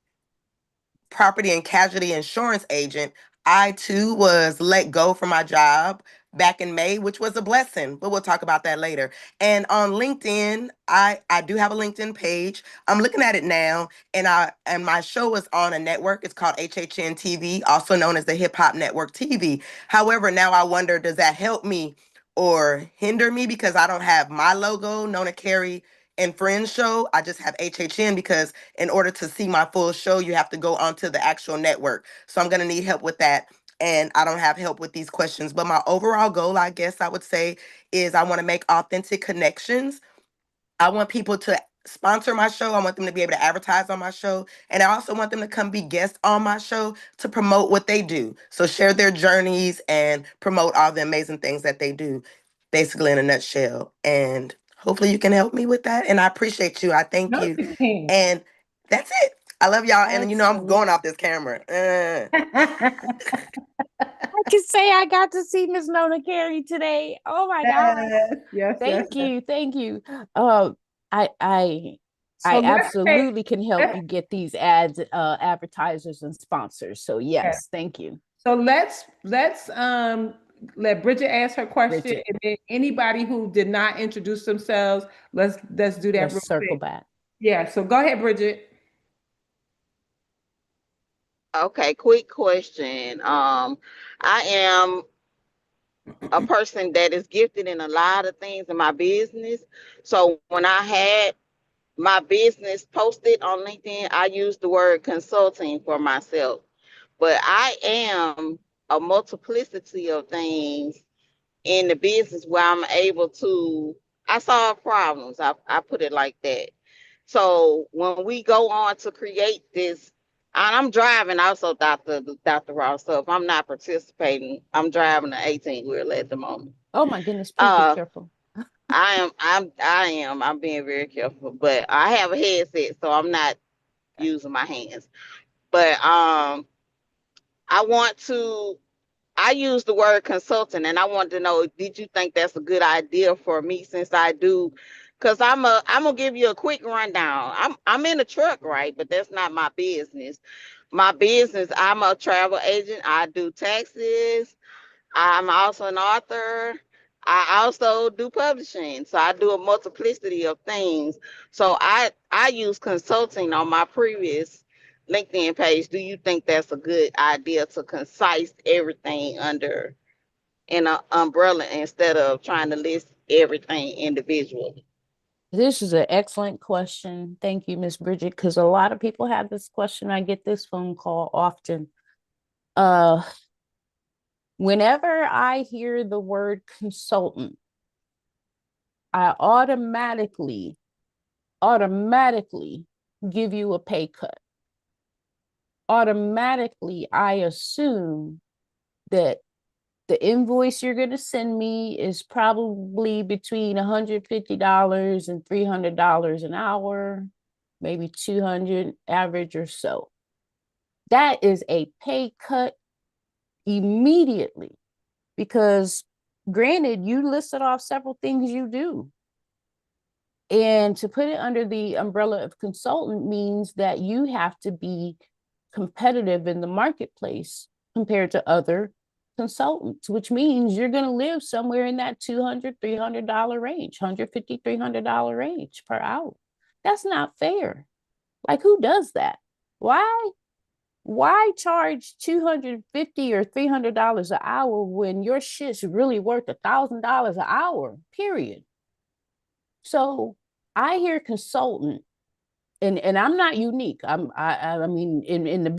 property and casualty insurance agent. I too was let go from my job back in May, which was a blessing, but we'll talk about that later. And on LinkedIn, I do have a LinkedIn page. I'm looking at it now, and my show is on a network. It's called HHN TV, also known as the Hip Hop Network TV. However, now I wonder, does that help me or hinder me because I don't have my logo, Nona Carey and Friends show? I just have HHN because in order to see my full show, you have to go onto the actual network. So I'm going to need help with that. And I don't have help with these questions. But my overall goal, I guess I would say, is I want to make authentic connections. I want people to sponsor my show. I want them to be able to advertise on my show. And I also want them to come be guests on my show to promote what they do. So share their journeys and promote all the amazing things that they do, basically in a nutshell. And hopefully you can help me with that. And I appreciate you. I thank you. And that's it. I love y'all. And I'm going off this camera. I can say I got to see Miss Nona Carey today. Oh my God. Yes. Thank you. I absolutely can help you get these ads, advertisers and sponsors. So yes, thank you. So let's let Bridget ask her question, and then anybody who did not introduce themselves, let's do that. Let's circle back. Yeah. So go ahead, Bridget. Okay, quick question. I am a person that is gifted in a lot of things in my business. So when I had my business posted on LinkedIn, I used the word consulting for myself. But I am a multiplicity of things in the business where I'm able to, I solve problems. I put it like that. So when we go on to create this, and I'm driving also, Dr. Ross. So if I'm not participating, I'm driving an 18-wheeler at the moment. Oh my goodness, please be careful. I'm being very careful, but I have a headset, so I'm not using my hands. But I want to I use the word consultant, and I wanted to know, did you think that's a good idea for me since I do? Because I'm gonna give you a quick rundown. I'm in a truck, right? But that's not my business. My business, I'm a travel agent. I do taxes. I'm also an author. I also do publishing. So I do a multiplicity of things. So I use consulting on my previous LinkedIn page. Do you think that's a good idea to concise everything under in an umbrella instead of trying to list everything individually? This is an excellent question. Thank you, Miss Bridget, because a lot of people have this question. I get this phone call often. Whenever I hear the word consultant, I automatically give you a pay cut. Automatically, I assume that the invoice you're going to send me is probably between $150 and $300 an hour, maybe 200 average or so. That is a pay cut immediately because granted, you listed off several things you do. And to put it under the umbrella of consultant means that you have to be competitive in the marketplace compared to other consultants, which means you're going to live somewhere in that $200, $300 range, $150, $300 range per hour. That's not fair. Like, who does that? Why charge $250 or $300 an hour when your shit's really worth $1,000 an hour, period? So I hear consultant, and I'm not unique. I mean, in the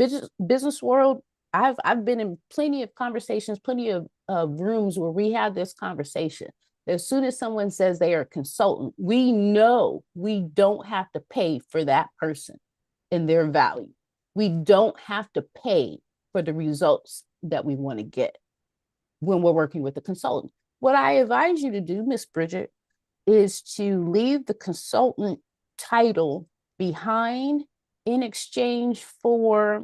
business world, I've been in plenty of conversations, plenty of rooms where we have this conversation. As soon as someone says they are a consultant, we know we don't have to pay for that person and their value. We don't have to pay for the results that we want to get when we're working with a consultant. What I advise you to do, Miss Bridget, is to leave the consultant title behind in exchange for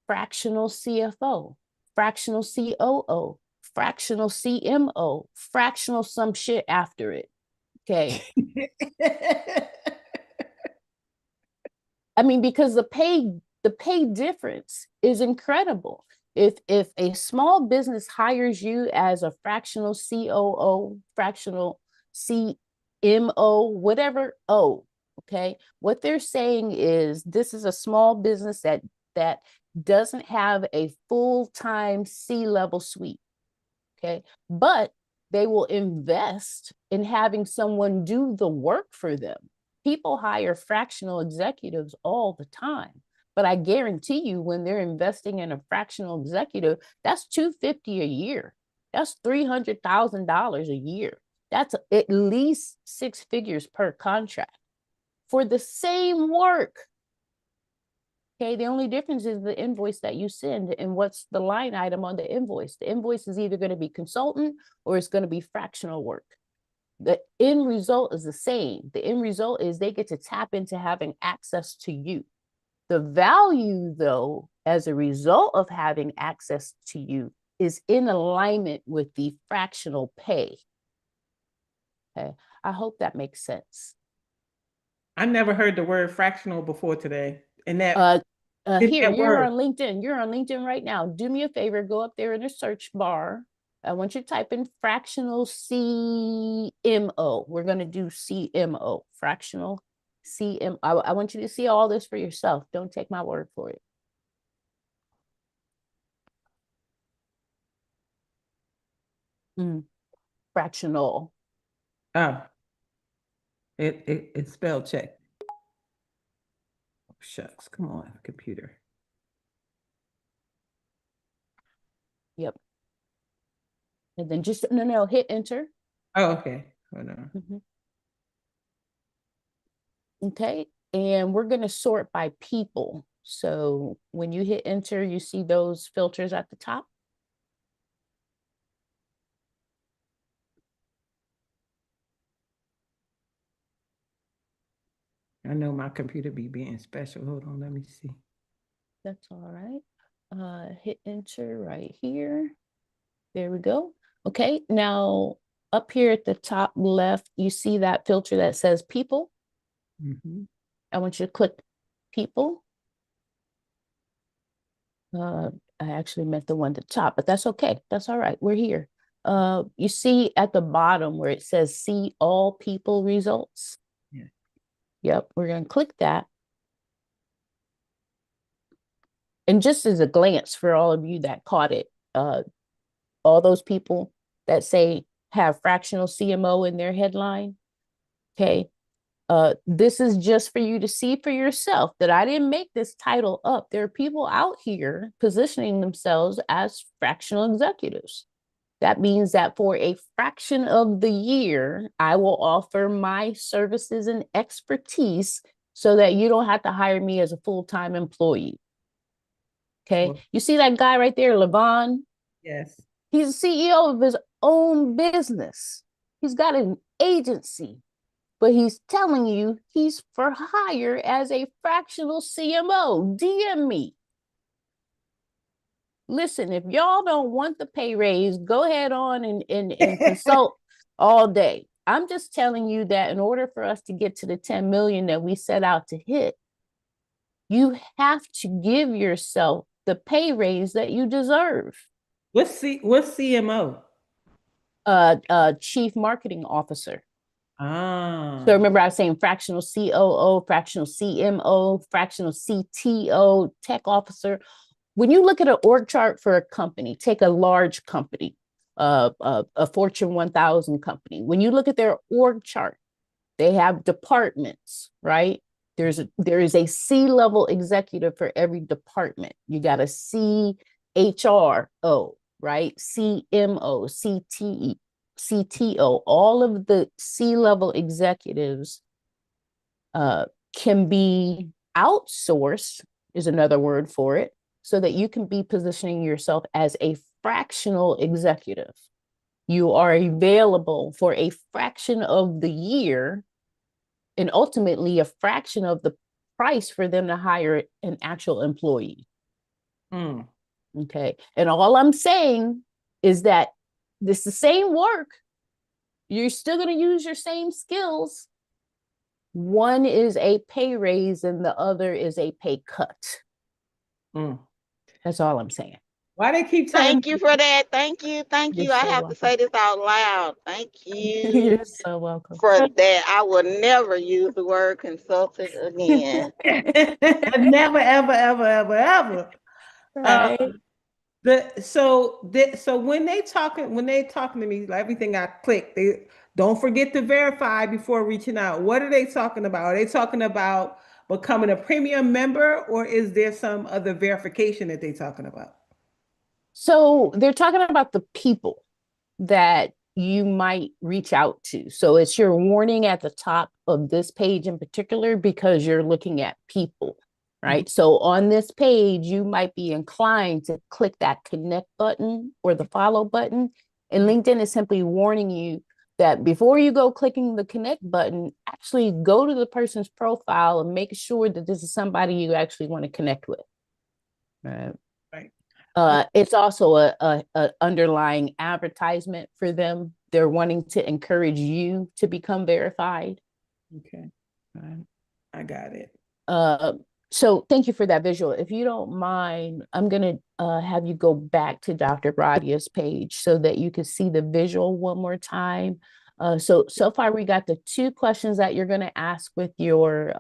fractional CFO, fractional COO, fractional CMO, fractional some shit after it. Okay. I mean, because the pay difference is incredible. If a small business hires you as a fractional COO, fractional CMO, whatever O, okay, what they're saying is this is a small business that doesn't have a full-time C-level suite, okay, but they will invest in having someone do the work for them. People hire fractional executives all the time, but I guarantee you when they're investing in a fractional executive, that's $250 a year. That's $300,000 a year. That's at least 6 figures per contract for the same work. Okay, the only difference is the invoice that you send and what's the line item on the invoice. The invoice is either going to be consultant or it's going to be fractional work. The end result is the same. The end result is they get to tap into having access to you. The value, though, as a result of having access to you is in alignment with the fractional pay. Okay, I hope that makes sense. I never heard the word fractional before today. And that here, you're word. on LinkedIn. You're on LinkedIn right now. Do me a favor, go up there in the search bar. I want you to type in fractional CMO. We're going to do CMO, fractional CMO. I want you to see all this for yourself. Don't take my word for it. Fractional. Oh, it's spell check. Oh, shucks, come on, computer. Yep. And then just, no, hit enter. Oh, okay. Hold on. Okay. And we're going to sort by people. So when you hit enter, you see those filters at the top. I know my computer be being special. Hold on, let me see. That's all right. Hit enter right here. There we go. Okay, now up here at the top left, you see that filter that says people. I want you to click people. I actually meant the one at the top, but that's okay. That's all right. We're here. You see at the bottom where it says see all people results. Yeah. Yep, we're going to click that. And just as a glance for all of you that caught it, all those people that say have fractional CMO in their headline, okay, this is just for you to see for yourself that I didn't make this title up. There are people out here positioning themselves as fractional executives. That means that for a fraction of the year, I will offer my services and expertise so that you don't have to hire me as a full-time employee. Okay. Well, you see that guy right there, Levon? yes. He's the CEO of his own business. He's got an agency, but he's telling you he's for hire as a fractional CMO. DM me. Listen, if y'all don't want the pay raise, go ahead on and consult all day. I'm just telling you that in order for us to get to the 10 million that we set out to hit, you have to give yourself the pay raise that you deserve. What's CMO? Chief Marketing Officer. Ah. So remember I was saying fractional COO, fractional CMO, fractional CTO, tech officer. When you look at an org chart for a company, take a large company, a Fortune 1000 company. When you look at their org chart, they have departments, right? There is a C-level executive for every department. You got a CHRO, right? CMO, CTO. All of the C-level executives can be outsourced, is another word for it, so that you can be positioning yourself as a fractional executive. You are available for a fraction of the year and ultimately a fraction of the price for them to hire an actual employee. Okay. And all I'm saying is that this is the same work. You're still going to use your same skills. One is a pay raise and the other is a pay cut. That's all I'm saying. Why they keep telling Thank you for that. Thank you. Thank you. You're I so have welcome. to say this out loud. Thank you You're so welcome. for that. I will never use the word consultant again. Never, ever, ever, ever, ever. Right. So when they talking to me, like everything I click, they don't forget to verify before reaching out. What are they talking about? Are they talking about becoming a premium member, or is there some other verification that they're talking about? So they're talking about the people that you might reach out to. So it's your warning at the top of this page in particular, because you're looking at people, right? So on this page, you might be inclined to click that connect button or the follow button. And LinkedIn is simply warning you that before you go clicking the connect button, actually go to the person's profile and make sure that this is somebody you actually want to connect with. Right. It's also a underlying advertisement for them. They're wanting to encourage you to become verified. Okay. I got it. So thank you for that visual. If you don't mind, I'm going to have you go back to Dr. Radia's page so that you can see the visual one more time. So far we got the 2 questions that you're going to ask with your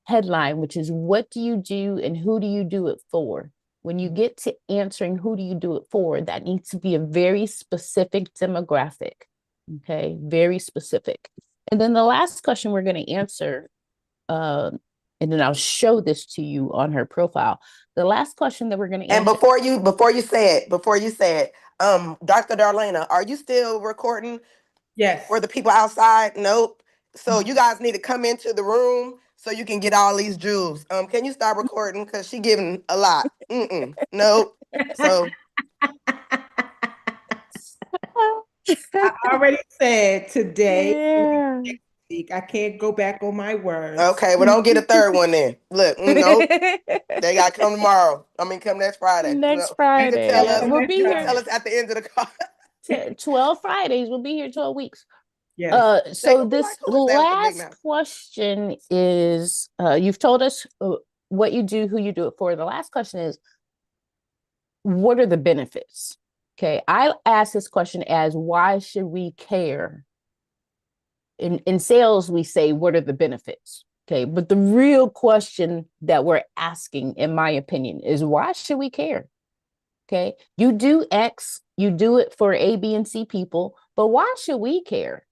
headline, which is what do you do and who do you do it for? When you get to answering who do you do it for, that needs to be a very specific demographic. Okay, very specific. And then the last question we're going to answer, and then I'll show this to you on her profile. The last question that we're going to answer. And before you say it, Dr. Darlaina, are you still recording? Yes. For the people outside? Nope. So you guys need to come into the room so you can get all these jewels. Can you start recording? Because she giving a lot. Nope. So I already said today. Yeah. Mystique. I can't go back on my words. Okay, well, don't get a third one then. Look, nope. They got to come tomorrow. I mean, come next Friday. Next You Friday. can tell Yeah, us. we'll be You can here. tell us at the end of the call. 12 Fridays. We'll be here 12 weeks. Yes. So this last question is, you've told us what you do, who you do it for. The last question is, what are the benefits? Okay, I ask this question as, why should we care? In sales, we say, what are the benefits? Okay, but the real question that we're asking, in my opinion, is why should we care? Okay, you do X, you do it for A, B, and C people, but why should we care?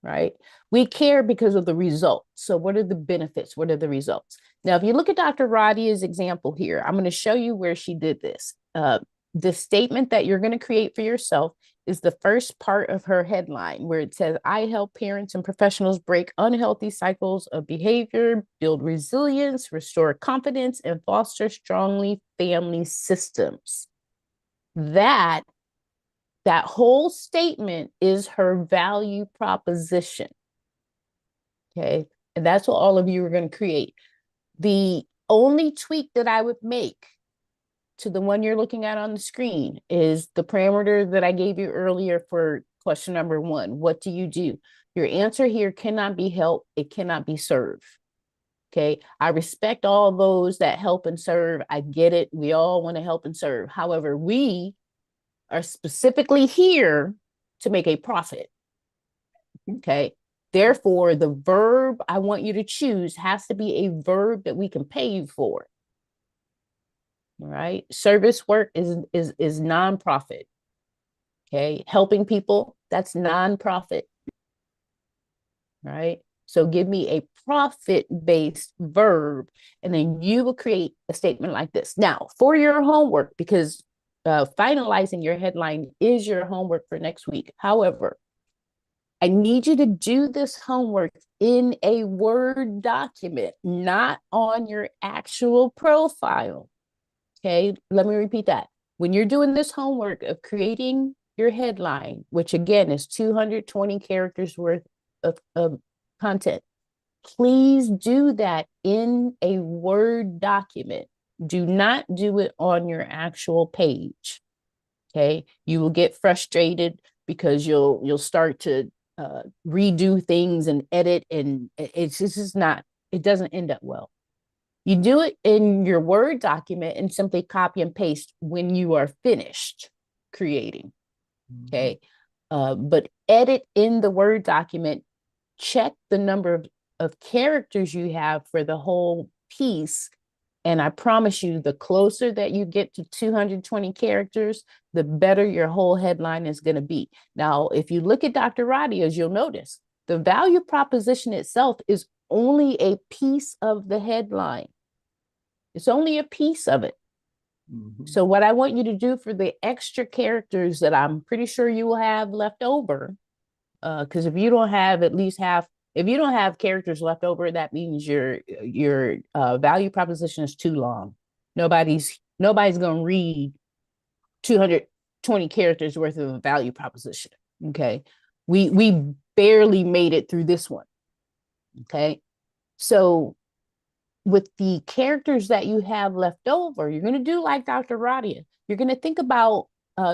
Right? We care because of the results. So what are the benefits? What are the results? Now, if you look at Dr. Radia's example here, I'm going to show you where she did this. The statement that you're going to create for yourself is the first part of her headline, where it says, I help parents and professionals break unhealthy cycles of behavior, build resilience, restore confidence, and foster strongly family systems. That whole statement is her value proposition. Okay. And that's what all of you are going to create. The only tweak that I would make to the one you're looking at on the screen is the parameter that I gave you earlier for question number 1. What do you do? Your answer here cannot be help. It cannot be serve. Okay. I respect all those that help and serve. I get it. We all want to help and serve. However, we are specifically here to make a profit. Okay. Therefore, the verb I want you to choose has to be a verb that we can pay you for. All right. Service work is nonprofit. Okay. Helping people, that's nonprofit. Right. So give me a profit-based verb, and then you will create a statement like this. Now, for your homework, because finalizing your headline is your homework for next week. However, I need you to do this homework in a Word document, not on your actual profile. Okay, let me repeat that. When you're doing this homework of creating your headline, which again is 220 characters worth of content, please do that in a Word document. Do not do it on your actual page. Okay, you will get frustrated because you'll start to redo things and edit, and it's just not, it doesn't end up well. You do it in your Word document and simply copy and paste when you are finished creating. Okay, but edit in the Word document. Check the number of characters you have for the whole piece. And I promise you, the closer that you get to 220 characters, the better your whole headline is going to be. Now, if you look at Dr. Radia's, you'll notice the value proposition itself is only a piece of the headline. It's only a piece of it. Mm-hmm. So what I want you to do for the extra characters that I'm pretty sure you will have left over, because if you don't have at least half, if you don't have characters left over, that means your value proposition is too long. Nobody's going to read 220 characters worth of a value proposition. Okay, we barely made it through this one. Okay, so with the characters that you have left over, you're going to do like Dr. Radia. You're going to think about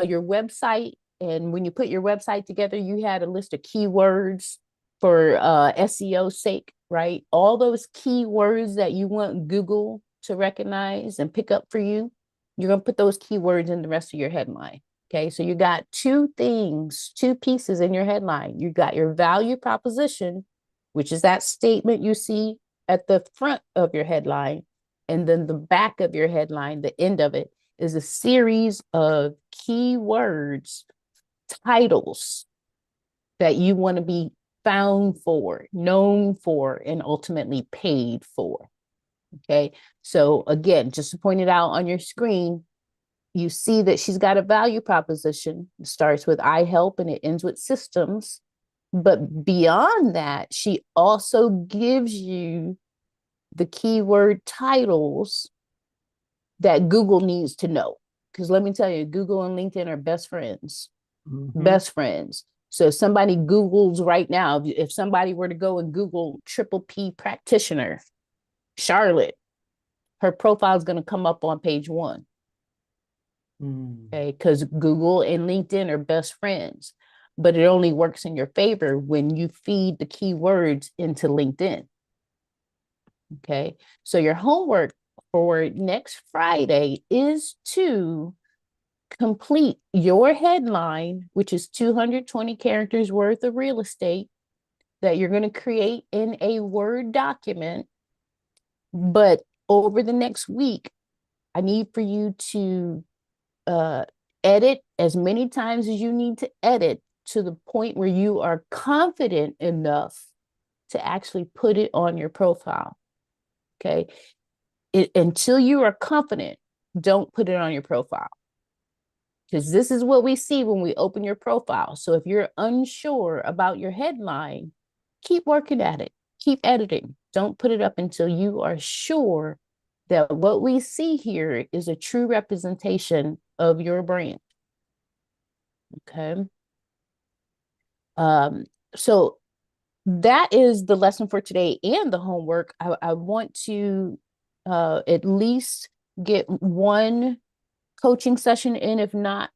your website. And when you put your website together, you had a list of keywords for SEO sake, right? All those keywords that you want Google to recognize and pick up for you, you're going to put those keywords in the rest of your headline. Okay, so you got two pieces in your headline. You got your value proposition, which is that statement you see at the front of your headline. And then the back of your headline, the end of it, is a series of keywords, titles that you want to be found for, known for, and ultimately paid for. Okay, so again, just to point it out on your screen, you see that she's got a value proposition. It starts with I help and it ends with systems. But beyond that, she also gives you the keyword titles that Google needs to know. Because let me tell you, Google and LinkedIn are best friends. Mm-hmm. Best friends. So if somebody Googles right now, if somebody were to go and Google triple P practitioner, Charlotte, her profile is going to come up on page 1. Okay, because Google and LinkedIn are best friends, but it only works in your favor when you feed the keywords into LinkedIn. Okay, so your homework for next Friday is to complete your headline, which is 220 characters worth of real estate that you're going to create in a Word document. But over the next week, I need for you to edit as many times as you need to edit to the point where you are confident enough to actually put it on your profile. Okay. Until you are confident, don't put it on your profile. Because this is what we see when we open your profile. So if you're unsure about your headline, keep working at it. Keep editing. Don't put it up until you are sure that what we see here is a true representation of your brand. Okay. So that is the lesson for today and the homework. I want to at least get 1 coaching session in, if not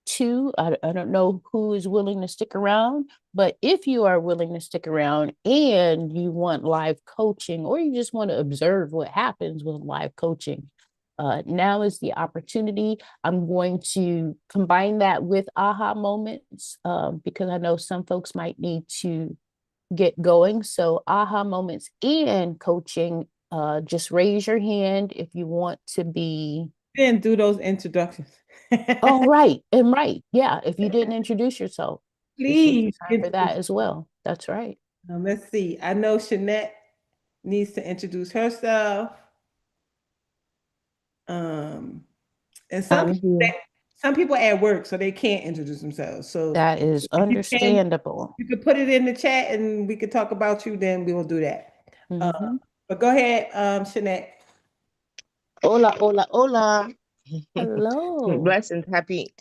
2. I don't know who is willing to stick around, but if you are willing to stick around and you want live coaching, or you just want to observe what happens with live coaching, now is the opportunity. I'm going to combine that with aha moments because I know some folks might need to get going. So aha moments and coaching, just raise your hand if you want to be. Didn't do those introductions. Oh, right. And right. Yeah. If you didn't introduce yourself, this is the Please. time for that as well. That's right. Let's see. I know Shanette needs to introduce herself. And I'm here. some people at work, so they can't introduce themselves. So That is if understandable. you could put it in the chat and we could talk about you, then we will do that. Mhm. But go ahead, Shanette. Hola, hola, hola. Hello. Blessings. Happy.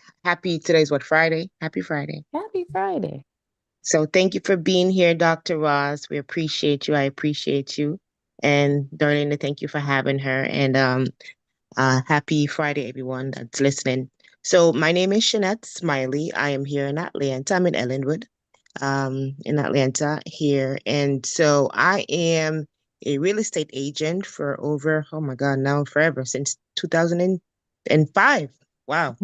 Today's what, Friday? Happy Friday. Happy Friday. So thank you for being here, Dr. Ross. We appreciate you. I appreciate you. And Darlene, thank you for having her. And happy Friday, everyone that's listening. So my name is Shanette Smiley. I am here in Atlanta. I'm in Ellenwood, in Atlanta here. And so I am a real estate agent for over, oh my God, now forever, since 2005. Wow.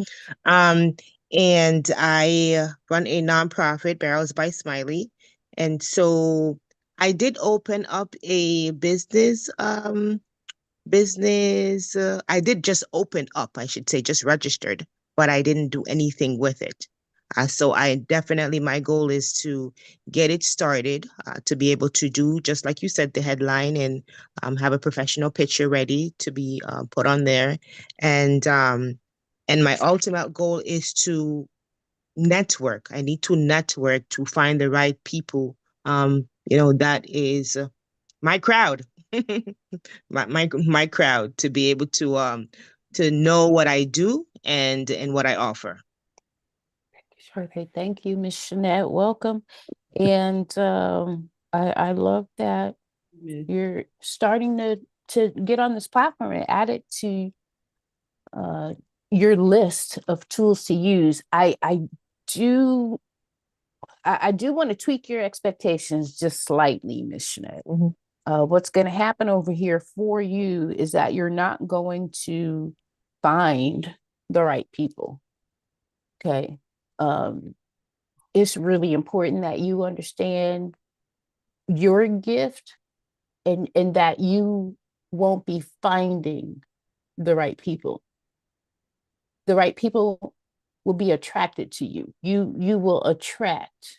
And I run a nonprofit, Barrels by Smiley. And so I did open up a business. I did just open up, I should say, just registered, but I didn't do anything with it. So my goal is to get it started, to be able to do, just like you said, the headline, and have a professional picture ready to be put on there. And my ultimate goal is to network. I need to network to find the right people. That is my crowd. my crowd, to be able to know what I do and what I offer. Okay, thank you, Miss Shanette. Welcome. And I love that you're starting to get on this platform and add it to your list of tools to use. I do want to tweak your expectations just slightly, Miss Shanette. What's going to happen over here for you is that you're not going to find the right people. Okay. It's really important that you understand your gift and that you won't be finding the right people. The right people will be attracted to you. You will attract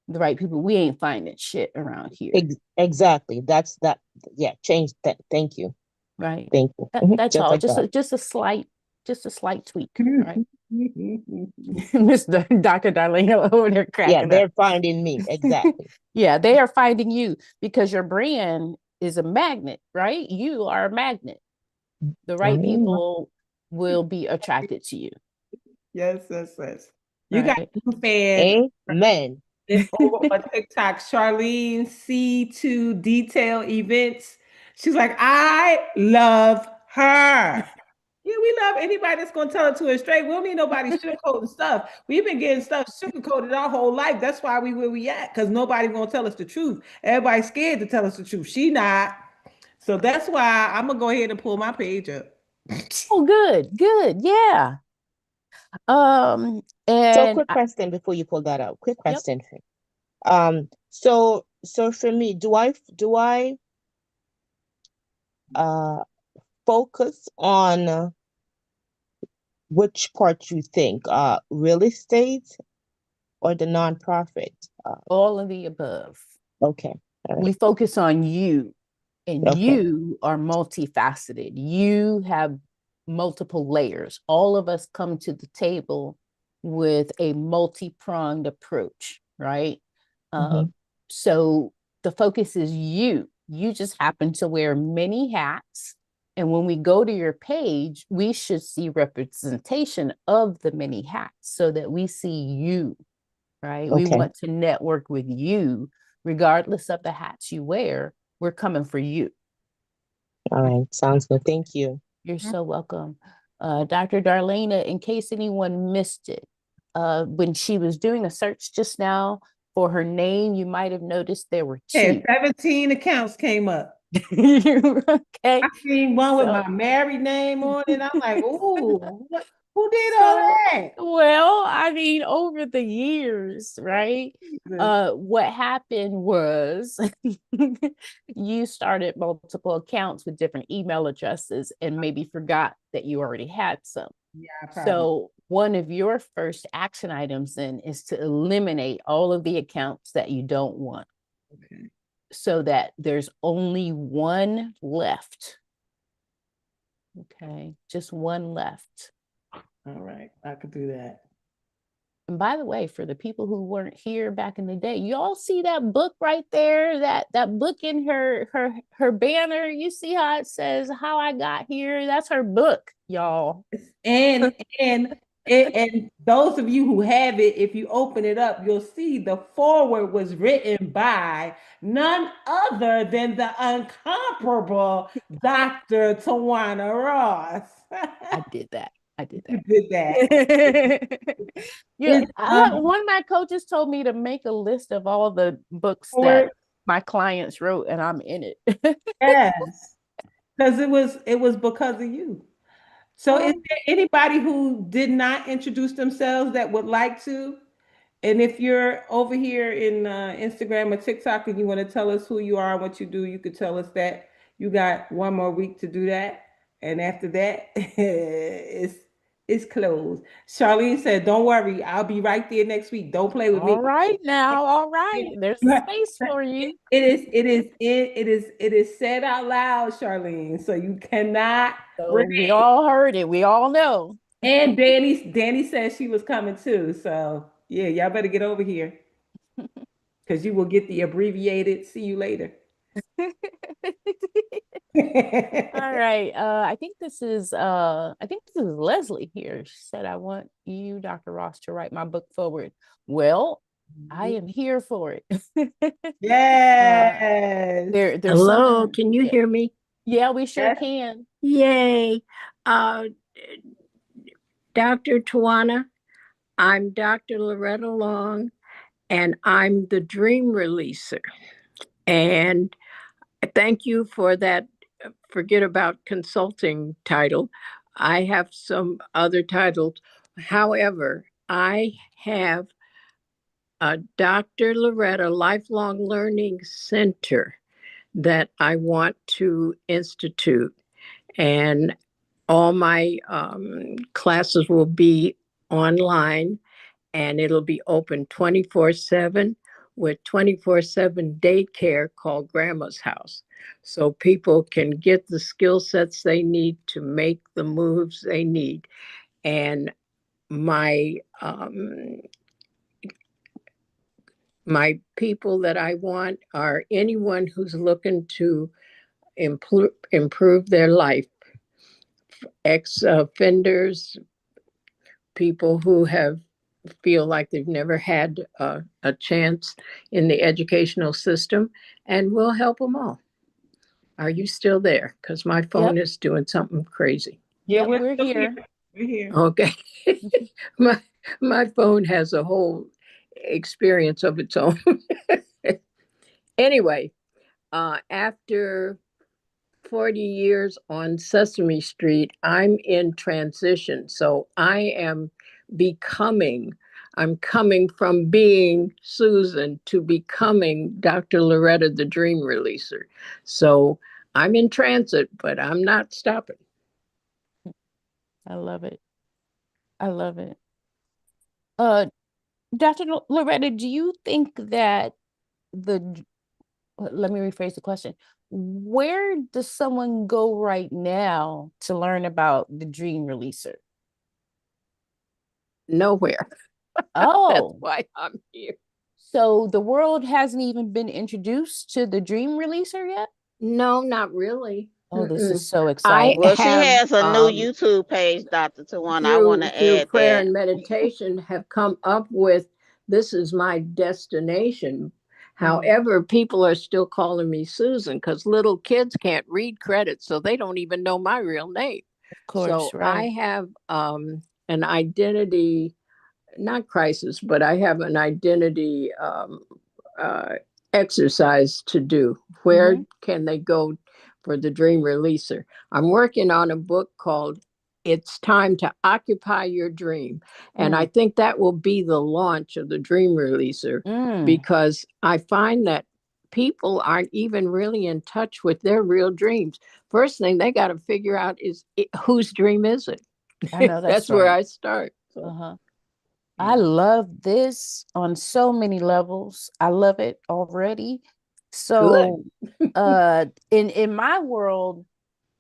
the right people. We ain't finding shit around here. Exactly. That's that. Yeah. Change that. Thank you. Right. Thank you. That's all. Like just a slight tweak. Right. Mr. Dr. Darlaina over there cracking up. They're finding me. Exactly. Yeah, they are finding you because your brand is a magnet, right? You are a magnet. The right people will be attracted to you. Yes. You got Right. a new fan Amen. over on TikTok, Charlene C2 Detail Events. She's like, I love her. Yeah, we love anybody that's gonna tell it to us straight. We don't need nobody sugarcoating stuff. We've been getting stuff sugarcoated our whole life. That's why we where we at, because nobody gonna tell us the truth. Everybody's scared to tell us the truth. She not. So that's why I'm gonna go ahead and pull my page up. Oh, good. Yeah. So And quick question before you pull that out. Quick yep. question. So for me, do I focus on which part you think, real estate or the nonprofit? All of the above. Okay. All We right. focus on you, and Okay. you are multifaceted. You have multiple layers. All of us come to the table with a multi-pronged approach, right? Mhm. So the focus is you. You just happen to wear many hats. And when we go to your page, we should see representation of the many hats so that we see you, right? We Okay. want to network with you, regardless of the hats you wear. We're coming for you. All right. Sounds good. Thank you. You're so welcome. Dr. Darlaina, in case anyone missed it, when she was doing a search just now for her name, you might have noticed there were Yeah, two. 17 accounts came up. Okay. I seen one with So- my married name on it. I'm like, ooh, who did all So, that? well, I mean, over the years, right? What happened was you started multiple accounts with different email addresses and maybe forgot that you already had some. Yeah, probably. So one of your first action items then is to eliminate all of the accounts that you don't want. Okay. So that there's only one left. Okay, just one left. All right, I could do that. And by the way, for the people who weren't here back in the day, you all see that book right there, that book in her banner. You see how it says How I Got Here? That's her book, y'all. And those of you who have it, if you open it up, you'll see the foreword was written by none other than the incomparable Dr. Tawana Ross. I did that. You did that. Yeah, It's, one of my coaches told me to make a list of all the books that my clients wrote, and I'm in it. Yes, because it was because of you. So is there anybody who did not introduce themselves that would like to? And if you're over here in Instagram or TikTok and you want to tell us who you are and what you do, you could tell us that. You got one more week to do that. And after that, it's closed. Charlene said, don't worry, I'll be right there next week. Don't play with me. All right now, all right. There's a space for you. It is said out loud, Charlene. So you cannot. So we all heard it. We all know. And Danny said she was coming too. So yeah, y'all better get over here. Because you will get the abbreviated see you later. All right. I think this is Leslie here. She said, I want you, Dr. Ross, to write my book forward. Well, I am here for it. Yes. There's Hello, can you hear me? Yeah, we sure can. Yay. Dr. Tawana, I'm Dr. Loretta Long, and I'm the dream releaser. And thank you for that forget about consulting title. I have some other titles. However, I have a Dr. Loretta Lifelong Learning Center that I want to institute. And all my classes will be online, and it'll be open 24/7 with 24/7 daycare called Grandma's House. So people can get the skill sets they need to make the moves they need. And my my people that I want are anyone who's looking to improve their life, ex-offenders, people who have feel like they've never had a chance in the educational system, and we'll help them all. Are you still there? Because my phone Yep. is doing something crazy. Yeah, Yep, we're still here. We're here. Okay. my my phone has a whole experience of its own. Anyway, after 40 years on Sesame Street, I'm in transition. So becoming, I'm coming from being Susan to becoming Dr. Loretta, the Dream Releaser. So I'm in transit, but I'm not stopping. I love it. I love it. Dr. Loretta, do you think that let me rephrase the question. Where does someone go right now to learn about the Dream Releaser? Nowhere. That's Oh, why I'm here. so the world hasn't even been introduced to the Dream Releaser yet? No, not really. Oh, this is so I exciting. Well, she have has a new YouTube page, Dr. Tawana. I want to through add prayer that. and meditation have come up with this is my destination. However, people are still calling me Susan because little kids can't read credits, so they don't even know my real name. Of So course, I right. have an identity, not crisis, but I have an identity uh, exercise to do. Where can they go for the Dream Releaser? I'm working on a book called It's Time to Occupy Your Dream. And I think that will be the launch of the Dream Releaser because I find that people aren't even really in touch with their real dreams. First thing they got to figure out is whose dream is it? I know that's That's where right. I start. So. Uh-huh. I love this on so many levels. I love it already. So, in my world,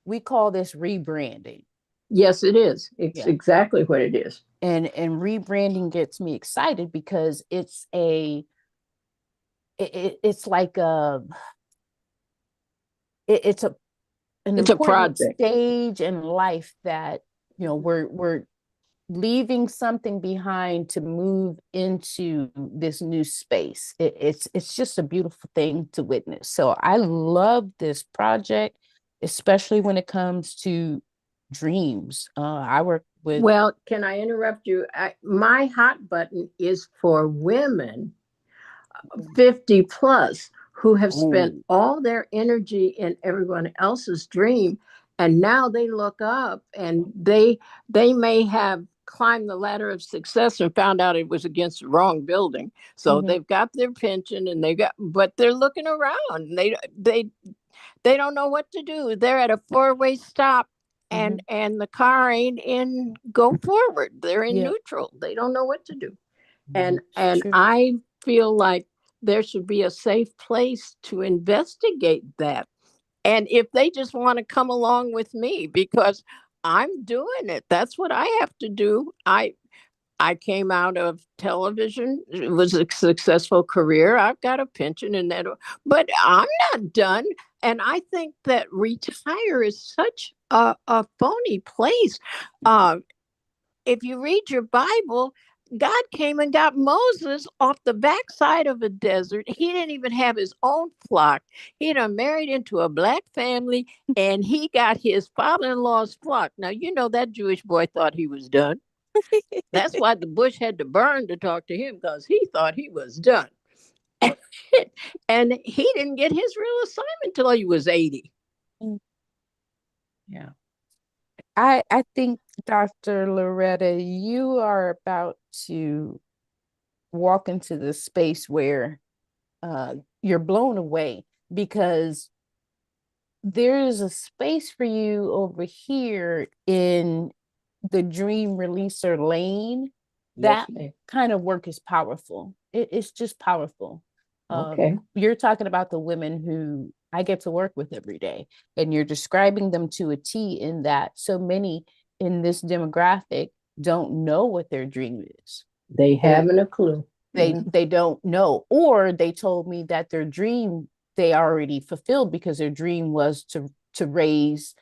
we call this rebranding. Yes, it is. It's Yeah. exactly what it is. And rebranding gets me excited because it's it's like it's an It's a important project. stage in life that we're leaving something behind to move into this new space. It's just a beautiful thing to witness. So I love this project, especially when it comes to dreams. I work with. Well, can I interrupt you? My hot button is for women 50 plus who have spent all their energy in everyone else's dream, and now they look up and they may have climbed the ladder of success and found out it was against the wrong building. So they've got their pension and but they're looking around. They don't know what to do. They're at a four-way stop and the car ain't in go forward. They're in neutral. They don't know what to do. And I feel like there should be a safe place to investigate that. And if they just want to come along with me because I'm doing it, that's what I have to do. I came out of television. It was a successful career. I've got a pension and that, but I'm not done. And I think that retire is such a phony place. If you read your Bible, God came and got Moses off the backside of a desert. He didn't even have his own flock. He done married into a black family and he got his father-in-law's flock. Now, you know that Jewish boy thought he was done. That's why the bush had to burn to talk to him because he thought he was done. And he didn't get his real assignment until he was 80. Yeah. I think, Dr. Loretta, you are about to walk into the space where you're blown away because there is a space for you over here in the Dream Releaser lane. That kind of work is powerful. It's just powerful. Okay. You're talking about the women who I get to work with every day, and you're describing them to a T in that so many in this demographic don't know what their dream is. They haven't a clue. They don't know, or they told me that their dream they already fulfilled because their dream was to raise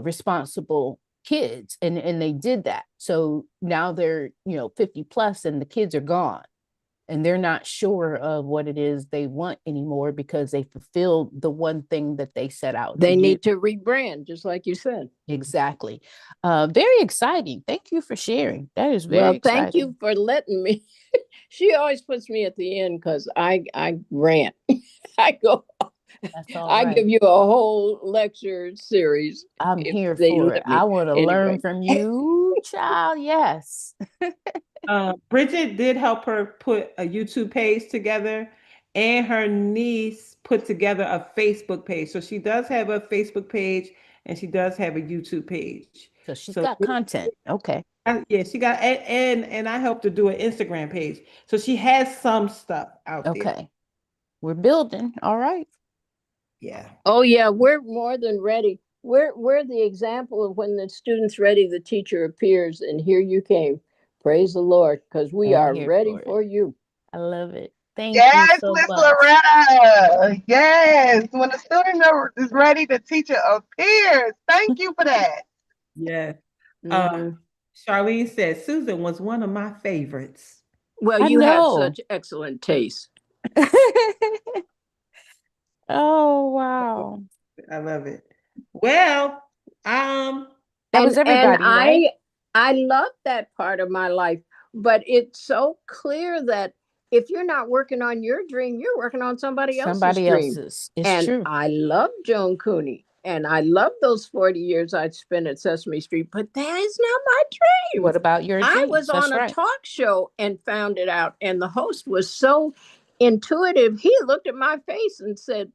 responsible kids, and they did that. So now they're 50 plus and the kids are gone, and they're not sure of what it is they want anymore because they fulfilled the one thing that they set out They to need do. to rebrand, just like you said. Exactly. Very exciting. Thank you for sharing. That is very Well, thank exciting. you for letting me. She always puts me at the end because I rant. I go. That's all I right. give you a whole lecture series I'm if here they for it. let I me. want to learn Anyway, from you, child. Yes. Bridget did help her put a YouTube page together, and her niece put together a Facebook page. So she does have a Facebook page and she does have a YouTube page. So she's So got content. Okay. yeah, she got and I helped her do an Instagram page. So she has some stuff out there. Okay. We're building. All right. Yeah. oh yeah, we're more than ready. We're the example of when the student's ready, the teacher appears, and here you came. Praise the Lord, because we I'm are here ready for it. for you. I love it. Thank you Yes, so Miss much. Loretta. Yes, when the student is ready, the teacher appears. Thank you for that. Yeah. Mhm. Charlene said Susan was one of my favorites. Well, I you have know. such excellent taste. Oh, wow. I love it. Well, um, That was And everybody, right? I love that part of my life, but it's so clear that if you're not working on your dream, you're working on somebody else's Somebody dream. else's. It's And true. I love Joan Cooney, and I love those 40 years I'd spent at Sesame Street, but that is not my dream. What about your I dreams? was That's on a right. talk show and found it out, and the host was so intuitive. He looked at my face and said,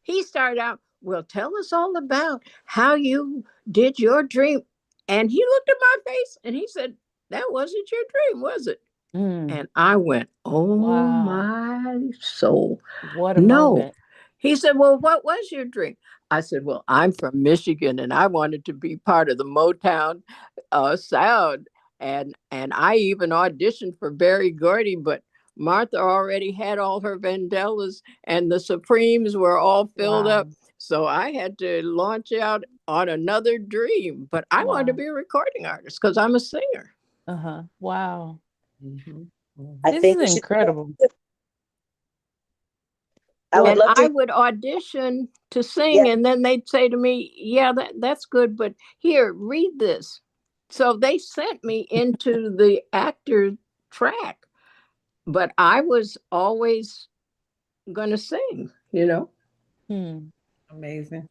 he started out, well, tell us all about how you did your dream. And he looked at my face and he said, that wasn't your dream, was it? Mm, And I went, oh wow. my soul. What a No. moment. He said, well, what was your dream? I said, well, I'm from Michigan and I wanted to be part of the Motown sound. And I even auditioned for Berry Gordy, but Martha already had all her Vandellas and the Supremes were all filled Wow. up. So I had to launch out on another dream. But I wanted to Wow. be a recording artist because I'm a singer. Uh-huh. Wow. Mhm. I This is think we should. incredible. I would And love I to. would audition to Yeah. sing, and then they'd say to me, yeah, that's good, but here, read this. So they sent me into the actor track, but I was always going to sing. Hmm. amazing.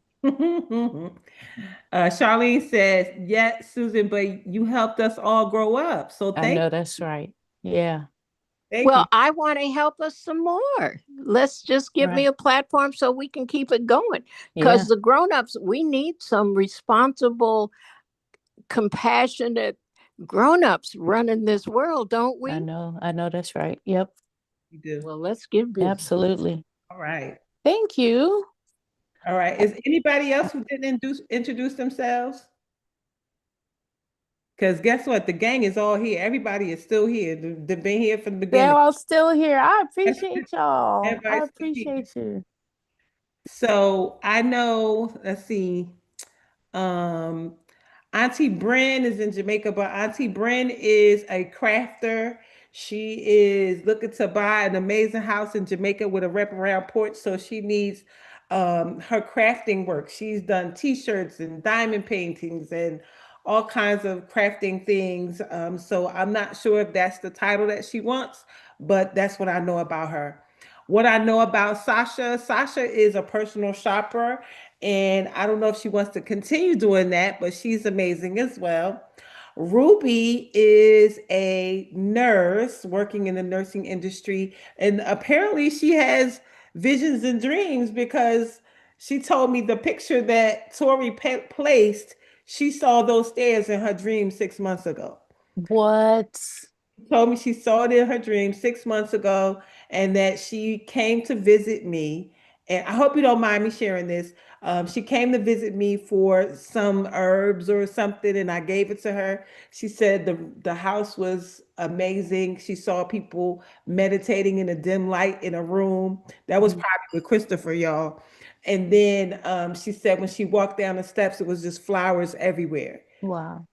Charlene says, yes, Susan, but you helped us all grow up. So I know that's right. Yeah. thank you. Well, I want to help us some more. Let's just give me Right. a platform so we can keep it going. Yeah. Because the grown-ups, we need some responsible, compassionate grown-ups running this world, don't I we? know. I know that's right. Yep. You do. Well, let's get busy. Absolutely. All right. Thank you. All right. Is anybody else who didn't introduce themselves? Because guess what? The gang is all here. Everybody is still here. They've been here from the They're beginning. all still here. I appreciate y'all. I Everybody's still here. appreciate you. So I know, let's see. Um, Auntie Bren is in Jamaica, but Auntie Bren is a crafter. She is looking to buy an amazing house in Jamaica with a wraparound porch. So she needs her crafting work. She's done t-shirts and diamond paintings and all kinds of crafting things. So I'm not sure if that's the title that she wants, but that's what I know about her. What I know about Sasha, Sasha is a personal shopper, and I don't know if she wants to continue doing that, but she's amazing as well. Ruby is a nurse working in the nursing industry, and apparently she has visions and dreams because she told me the picture that Tori placed, she saw those stairs in her dream 6 months ago. What? Told me she saw it in her dream 6 months ago and that she came to visit me. And I hope you don't mind me sharing this. She came to visit me for some herbs or something, and I gave it to her. She said the house was amazing. She saw people meditating in a dim light in a room. That was Mhm. probably with Christopher, y'all. And then she said when she walked down the steps, it was just flowers everywhere. Wow.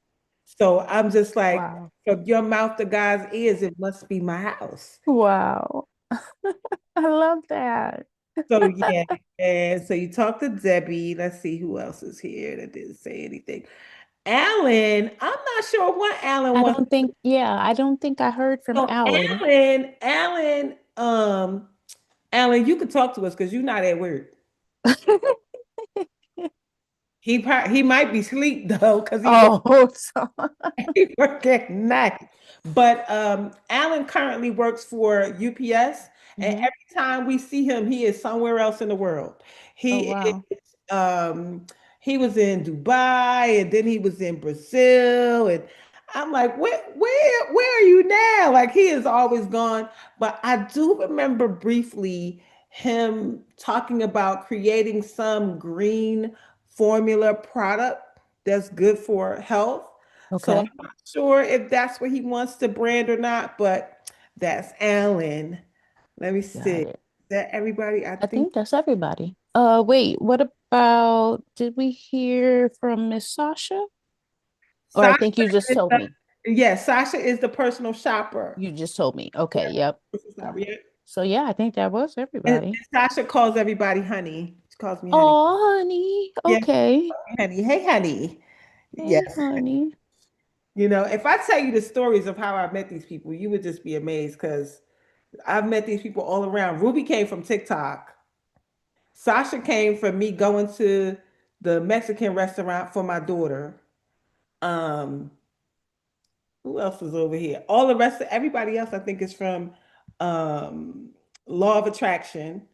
So I'm just like, Wow. from your mouth to God's ears, it must be my house. Wow. I love that. So yeah, and so you talk to Debbie. Let's see who else is here that didn't say anything. Alan, I'm not sure what Alan I wants. don't think, yeah, I don't think I heard from So Alan. Alan, you could talk to us because you're not at work. He might be asleep though, because Oh, so he work at night. But Alan currently works for UPS, and Mhm. every time we see him, he is somewhere else in the world. Oh, He wow. is he was in Dubai, and then he was in Brazil, and I'm like, where are you now? Like, he is always gone. But I do remember briefly him talking about creating some green formula product that's good for health. So I'm Okay. not sure if that's what he wants to brand or not, but that's Alan. Let me see. Got Is it. that everybody? I I think think that's everybody. Wait, what about, did we hear from Miss Sasha? Or I Sasha think you just is told the, me. yes, Sasha is the personal shopper. You just told me. Okay, Yeah, yep. personal shopper, Uh, yeah. so yeah, I think that was And everybody. Sasha calls everybody honey. She calls me honey. Oh, honey. Yeah, Okay. honey. Hey, honey. Hey, Yes. honey. If I tell you the stories of how I met these people, you would just be amazed because I've met these people all around. Ruby came from TikTok. Sasha came from me going to the Mexican restaurant for my daughter. Um, who else was over here? All the rest of everybody else, I think, is from um, Law of Attraction.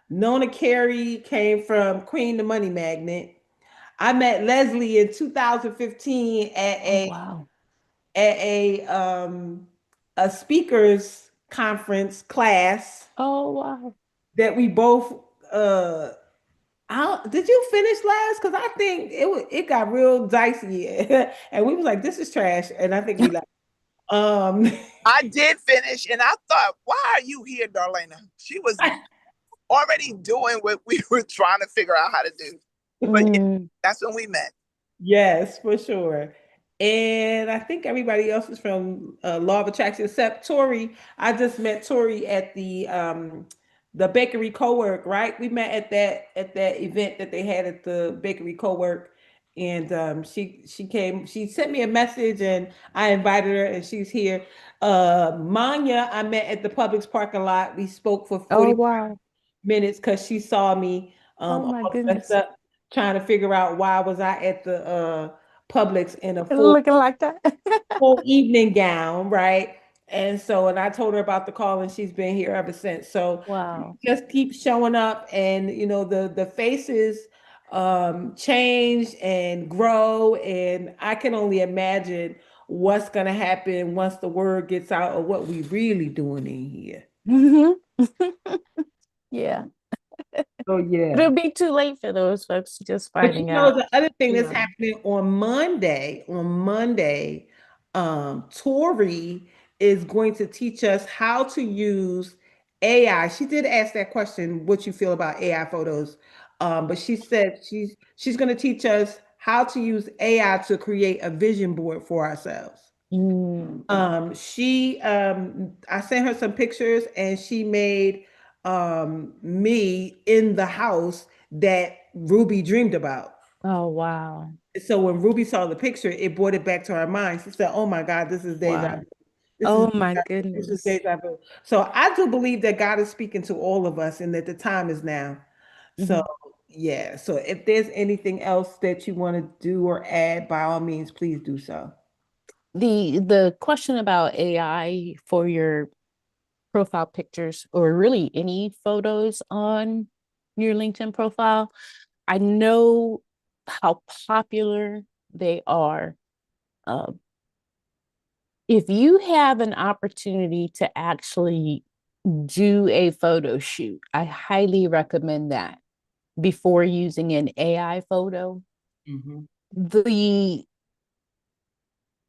Nona Carey came from Queen the Money Magnet. I met Leslie in 2015 Oh, wow. at a speakers conference class Oh, wow. that we both did you finish last? Because I think it got real dicey, and we was like, "This is trash," and I think we left. Um, I did finish, and I thought, why are you here, Darlena? She was already doing what we were trying to figure out how to do. But yeah, Mm. that's when we met. yes, for sure. And I think everybody else is from Law of Attraction except Tori. I just met Tori at the bakery co-work, right? We met at that event that they had at the bakery co-work. And she came, she sent me a message and I invited her and she's here. Manya, I met at the Publix parking lot. We spoke for Oh, 40 wow. minutes because she saw me Oh, my all dressed goodness. up, trying to figure out why was I at the Publix in a Looking like that. full evening gown, right? And I told her about the call, and she's been here ever since. So Wow. just keep showing up, and the faces change and grow, and I can only imagine what's gonna happen once the word gets out of what we really doing in here. Mhm. Yeah. Oh yeah. It'll be too late for those folks just But finding out. the other thing that's Yeah. happening on Monday, Tori is going to teach us how to use AI. She did ask that question, what you feel about AI photos. But she said she's going to teach us how to use AI to create a vision board for ourselves. Mm. I sent her some pictures and she made me in the house that Ruby dreamed about. Oh, wow. So when Ruby saw the picture, it brought it back to her mind. She said, "Oh my God, this is deja Wow. vu. This is Oh, my this is goodness. deja vu." So I do believe that God is speaking to all of us and that the time is now. So Mhm. yeah. So if there's anything else that you want to do or add, by all means, please do so. The question about AI for your profile pictures or really any photos on your LinkedIn profile, I know how popular they are. Uh, if you have an opportunity to actually do a photo shoot, I highly recommend that before using an AI photo. Mhm. The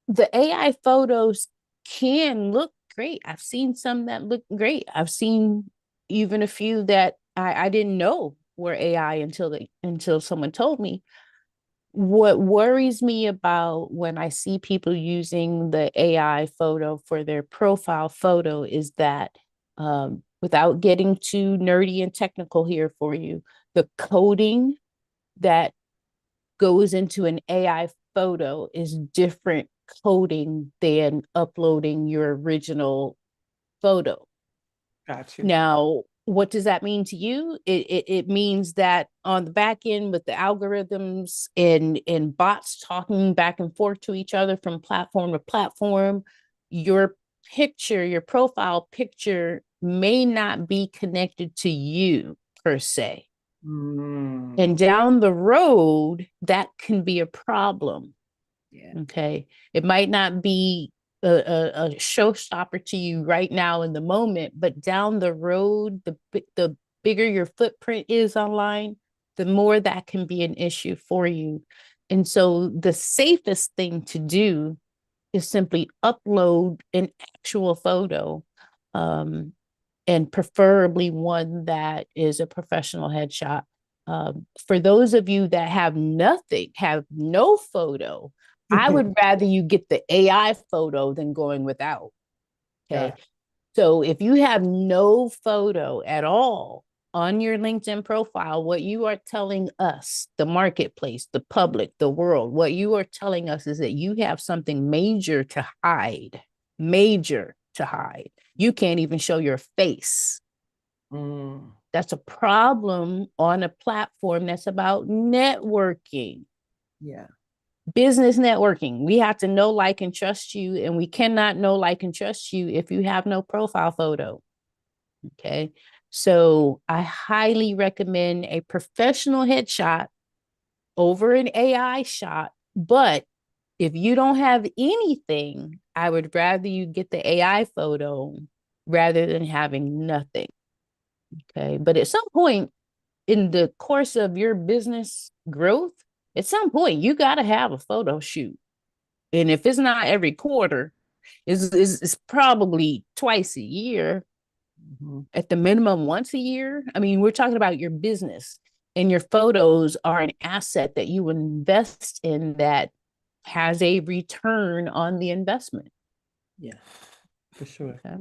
the AI photos can look great. I've seen some that look great. I've seen even a few that I didn't know were AI until someone told me. What worries me about when I see people using the AI photo for their profile photo is that, without getting too nerdy and technical here for you, the coding that goes into an AI photo is different coding than uploading your original photo. Got you. Now, what does that mean to you? It means that on the back end with the algorithms and bots talking back and forth to each other from platform to platform, your picture, your profile picture may not be connected to you per se. And down the road, that can be a problem. Yeah. Okay. It might not be a showstopper to you right now in the moment, but down the road, the bigger your footprint is online, the more that can be an issue for you. And so the safest thing to do is simply upload an actual photo, and preferably one that is a professional headshot. For those of you that have nothing, have no photo, I would rather you get the AI photo than going without. Okay. Yeah. So if you have no photo at all on your LinkedIn profile, what you are telling us, the marketplace, the public, the world, what you are telling us is that you have something major to hide, major to hide. You can't even show your face. That's a problem on a platform that's about networking. Yeah. Business networking. We have to know, like, and trust you, and we cannot know, like, and trust you if you have no profile photo. Okay. So I highly recommend a professional headshot over an AI shot. But if you don't have anything, I would rather you get the AI photo rather than having nothing. Okay. But at some point in the course of your business growth, at some point you got to have a photo shoot. And if it's not every quarter, it's probably twice a year, at the minimum once a year. I mean, we're talking about your business, and your photos are an asset that you invest in that has a return on the investment. Yeah, for sure. Okay.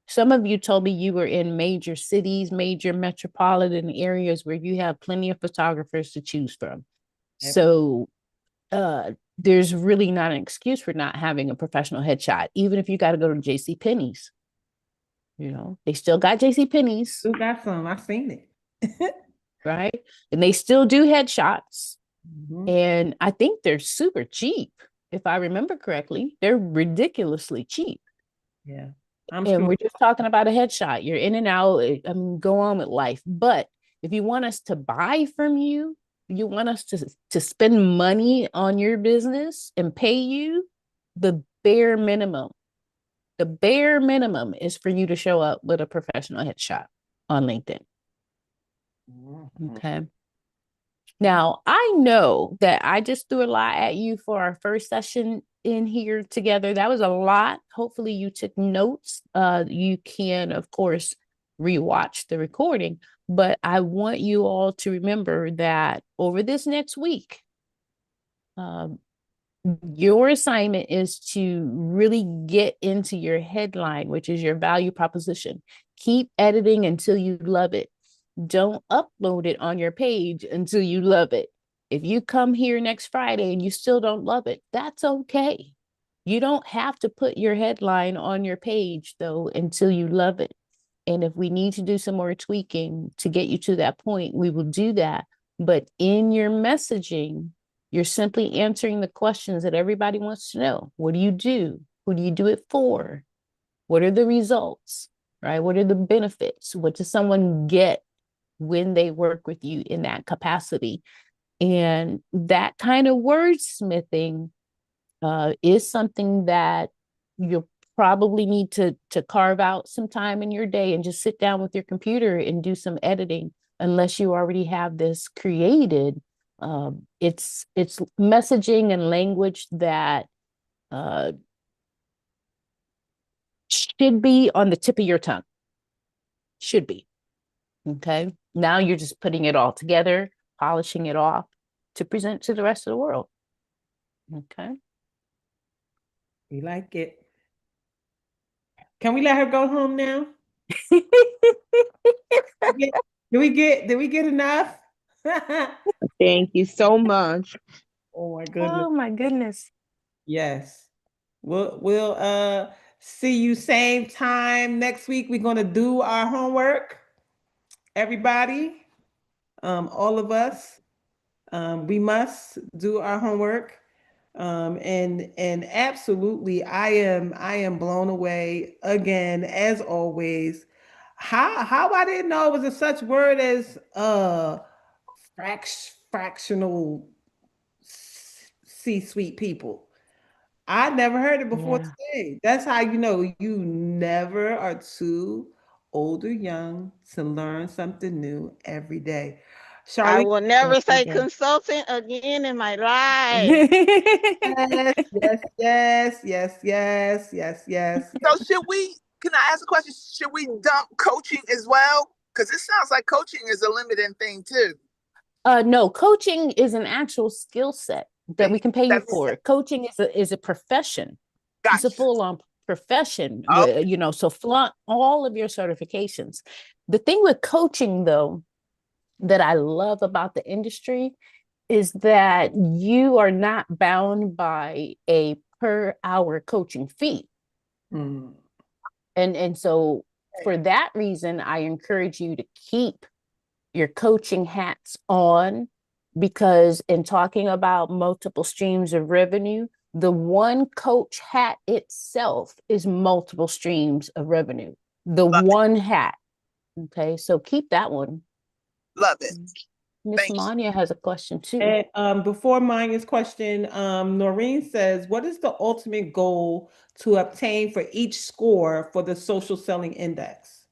Some of you told me you were in major cities, major metropolitan areas where you have plenty of photographers to choose from. Yep. So there's really not an excuse for not having a professional headshot, even if you got to go to JC Penney's. You know, they still got JC Penney's. Who got some? I've seen it. Right? And they still do headshots. Mhm. And I think they're super cheap. If I remember correctly, they're ridiculously cheap. Yeah. I'm And sure. we're just talking about a headshot. You're in and out. I mean, go on with life. But if you want us to buy from you, you want us to spend money on your business and pay you, the bare minimum is for you to show up with a professional headshot on LinkedIn. Okay. Now, I know that I just threw a lot at you for our first session in here together. That was a lot. Hopefully you took notes. You can, of course, rewatch the recording, but I want you all to remember that over this next week, your assignment is to really get into your headline, which is your value proposition. Keep editing until you love it. Don't upload it on your page until you love it. If you come here next Friday and you still don't love it, that's okay. You don't have to put your headline on your page, though, until you love it. And if we need to do some more tweaking to get you to that point, we will do that. But in your messaging, you're simply answering the questions that everybody wants to know. What do you do? Who do you do it for? What are the results? Right? What are the benefits? What does someone get when they work with you in that capacity? And that kind of wordsmithing is something that you'll probably need to carve out some time in your day and just sit down with your computer and do some editing, unless you already have this created. It's messaging and language that should be on the tip of your tongue. Should be. Okay. Now you're just putting it all together, polishing it off. to present to the rest of the world. Okay. We like it. Can we let her go home now? Did we get enough? Thank you so much. Oh my goodness. Oh my goodness. Yes. We'll see you same time next week. We're gonna do our homework. Everybody, all of us, we must do our homework. And absolutely, I am blown away again, as always. How I didn't know it was a such word as fractional C-suite people. I never heard it before Yeah. today. That's how you know you never are too old or young to learn something new every day. I Charlene, will never Every say day. consultant again in my life. yes, yes. So can I ask a question? Should we dump coaching as well? Because it sounds like coaching is a limiting thing too. No, coaching is an actual skill set that we can pay you That's for. Coaching is a profession. It's a gotcha. full-on profession. Okay. You know, so flaunt all of your certifications. The thing with coaching, though, that I love about the industry is that you are not bound by a per hour coaching fee. Mm. And so for that reason, I encourage you to keep your coaching hats on, because in talking about multiple streams of revenue, the one coach hat itself is multiple streams of revenue. The Love it. one hat. Okay, so keep that one. Love it. Miss Thank you. Manya has a question too. And before Manya's question, Noreen says, what is the ultimate goal to obtain for each score for the social selling index?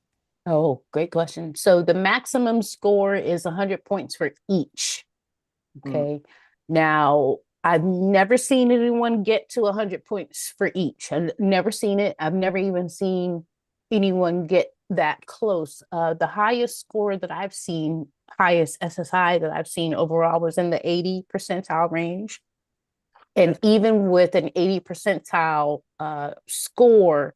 Oh, great question. So the maximum score is 100 points for each. Okay. Now, I've never seen anyone get to 100 points for each. I've never seen it. I've never even seen anyone get that close. The highest score that I've seen, highest SSI that I've seen overall was in the 80 percentile range. And even with an 80 percentile score,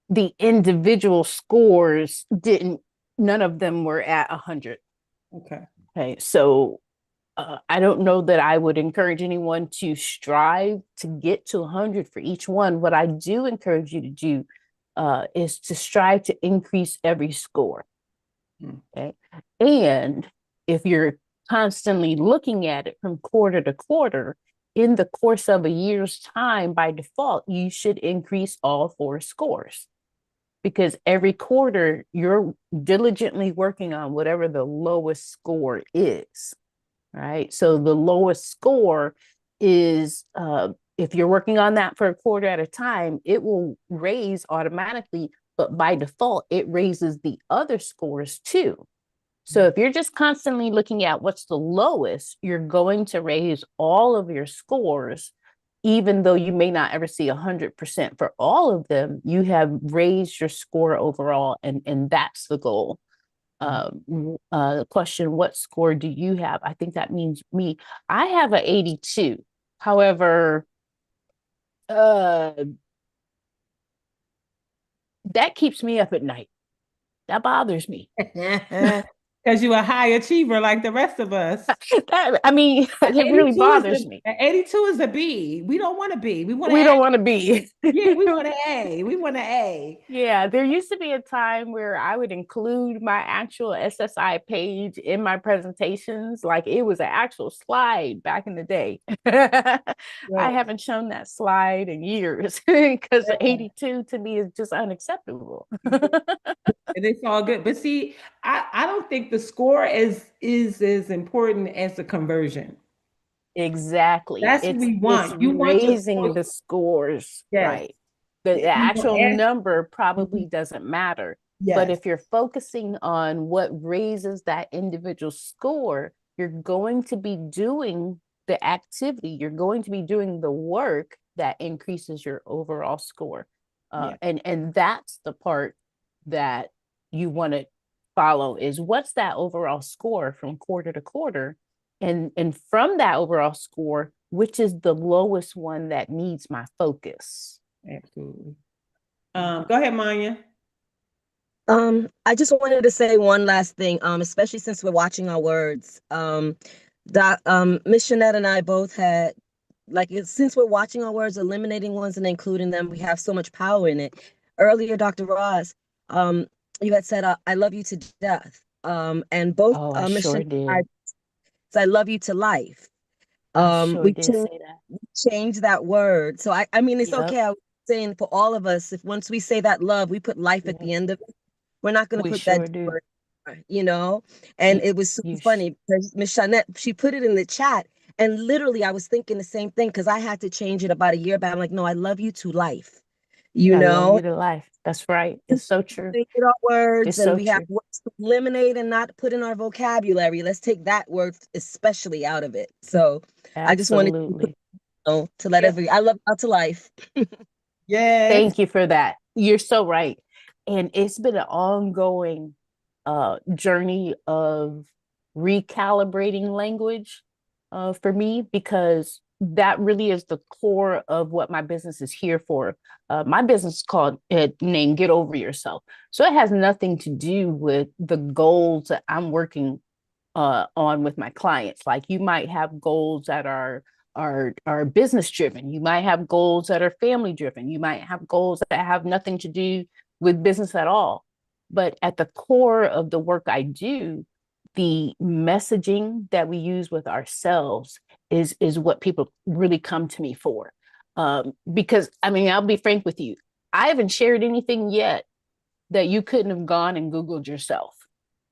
the individual scores none of them were at 100. Okay. Okay. So I don't know that I would encourage anyone to strive to get to 100 for each one. What I do encourage you to do is to strive to increase every score. Okay. And if you're constantly looking at it from quarter to quarter, in the course of a year's time, by default, you should increase all 4 scores, because every quarter you're diligently working on whatever the lowest score is. Right. So the lowest score is, if you're working on that for a quarter at a time, it will raise automatically, but by default, it raises the other scores too. So if you're just constantly looking at what's the lowest, you're going to raise all of your scores, even though you may not ever see 100% for all of them. You have raised your score overall, and that's the goal. Question, what score do you have? I think that means me. I have an 82. However, that keeps me up at night. That bothers me. Because you're a high achiever like the rest of us. I mean, it really bothers me. 82 is a B. We don't want to be. We want don't want to be. Yeah, we want an A. We want an A. Yeah, there used to be a time where I would include my actual SSI page in my presentations. Like it was an actual slide back in the day. I haven't shown that slide in years because 82 to me is just unacceptable. And it's all good. But see, I don't think the score is as important as the conversion. Exactly. That's what we want. It's You want raising the scores, right? The actual number probably doesn't matter. But if you're focusing on what raises that individual score, you're going to be doing the activity, you're going to be doing the work that increases your overall score. And that's the part that you want to follow, is what's that overall score from quarter to quarter, And from that overall score, which is the lowest one that needs my focus. Absolutely. Go ahead, Manya. I just wanted to say one last thing, especially since we're watching our words. Miss Shanette and I both had, since we're watching our words, eliminating ones and including them, we have so much power in it. Earlier, Dr. Ross, you had said, I love you to death. And both I Miss sure Shanette and I did. said, I love you to life. I sure We did say that. changed that word. So I mean, it's Yep. okay. I was saying for all of us, if once we say that love, we put life at the end of it. We're not going to We put that sure do. word, and it was super funny because Miss Shanette, she put it in the chat, and literally I was thinking the same thing because I had to change it about a year back. I'm like, no, I love you to life, I love you to life. That's right. It's so true. We get our words It's and so we have true. words to eliminate and not put in our vocabulary. Let's take that word especially out of it. So I just wanted Absolutely. to let everybody, I love you to life. Yes. Thank you for that. You're so right. And it's been an ongoing journey of recalibrating language for me, because that really is the core of what my business is here for. My business is called named Get Over Yourself. So it has nothing to do with the goals that I'm working on with my clients. Like, you might have goals that are business driven. You might have goals that are family driven. You might have goals that have nothing to do with business at all. But at the core of the work I do, the messaging that we use with ourselves is what people really come to me for. Because I mean, I'll be frank with you, I haven't shared anything yet that you couldn't have gone and Googled yourself.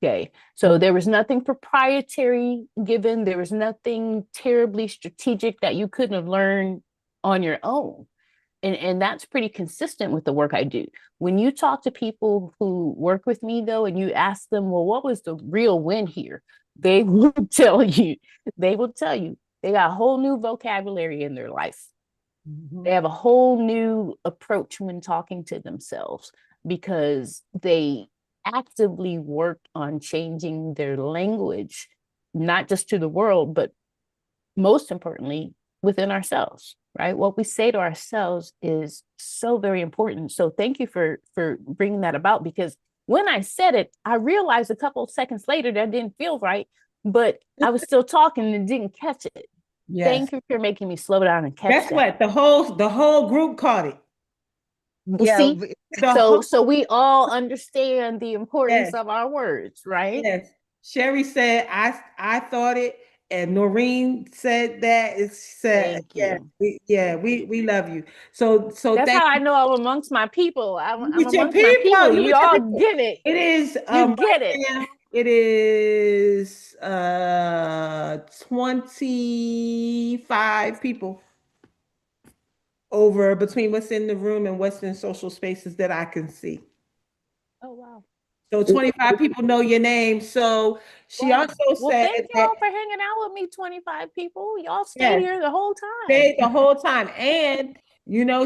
Okay. So there was nothing proprietary given. There was nothing terribly strategic that you couldn't have learned on your own. And that's pretty consistent with the work I do. When you talk to people who work with me, though, and you ask them, well, what was the real win here? They will tell you, they got a whole new vocabulary in their life. They have a whole new approach when talking to themselves because they actively worked on changing their language, not just to the world, but most importantly, within ourselves, right? What we say to ourselves is so very important. So thank you for bringing that about, because when I said it, I realized a couple of seconds later that didn't feel right, but I was still talking and didn't catch it. Yes. Thank you for making me slow down and catch Guess that. what? The whole group caught it. Yeah. See, so we all understand the importance of our words, right? Yes. Sherry said, I thought it, and Noreen said that. It said, we love you. So that's thank how you. I know I'm amongst my people. I'm With your amongst my people. you You with your all people. get it. It is You get right it. now, it is 25 people over between what's in the room and what's in social spaces that I can see. Oh wow. So 25 people know your name. So she also Well, said thank that, y'all for hanging out with me, 25 people. Y'all stayed yes, here the whole stayed time. the whole time. And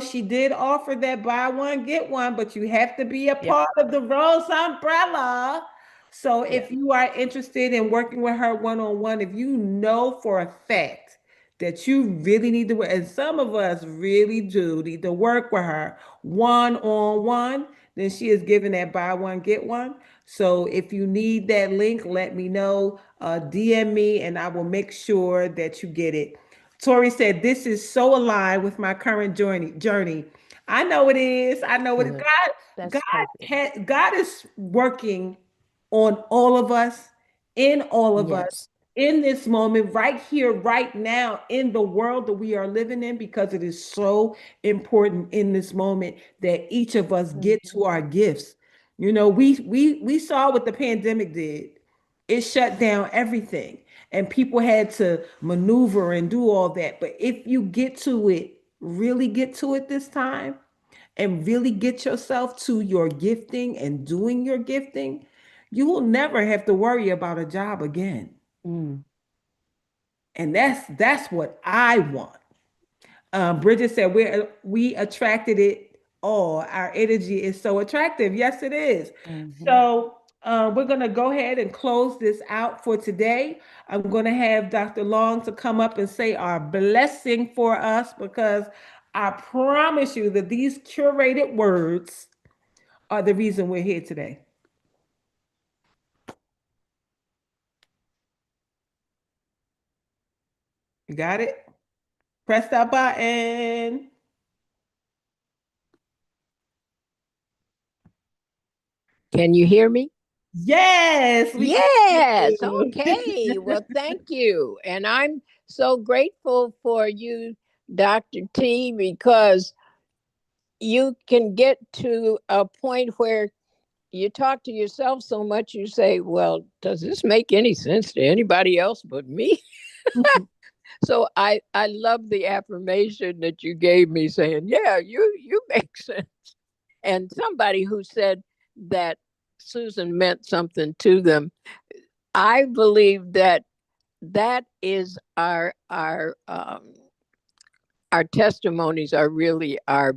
she did offer that buy one, get one, but you have to be a part of the Rose umbrella. So if you are interested in working with her one-on-one, if you know for a fact that you really need to work, and some of us really do need to work with her one-on-one, then she is giving that buy one, get one. So if you need that link, let me know. DM me and I will make sure that you get it. Tori said, this is so aligned with my current journey. I know it is. I know it is. God is working on all of us, in all of us, in this moment, right here, right now, in the world that we are living in, because it is so important in this moment that each of us get to our gifts. We saw what the pandemic did. It shut down everything and people had to maneuver and do all that. But if you get to it, really get to it this time, and really get yourself to your gifting and doing your gifting, you will never have to worry about a job again. And that's what I want. Bridget said we attracted it all. Our energy is so attractive. Yes, it is. So We're going to go ahead and close this out for today. I'm going to have Dr. Long to come up and say our blessing for us, because I promise you that these curated words are the reason we're here today. You got it? Press that button. Can you hear me? Yes. Yes. Okay. Well, thank you. And I'm so grateful for you, Dr. T, because you can get to a point where you talk to yourself so much, you say, well, does this make any sense to anybody else but me? So I love the affirmation that you gave me, saying, yeah, you make sense. And somebody who said that Susan meant something to them. I believe that is our testimonies are really our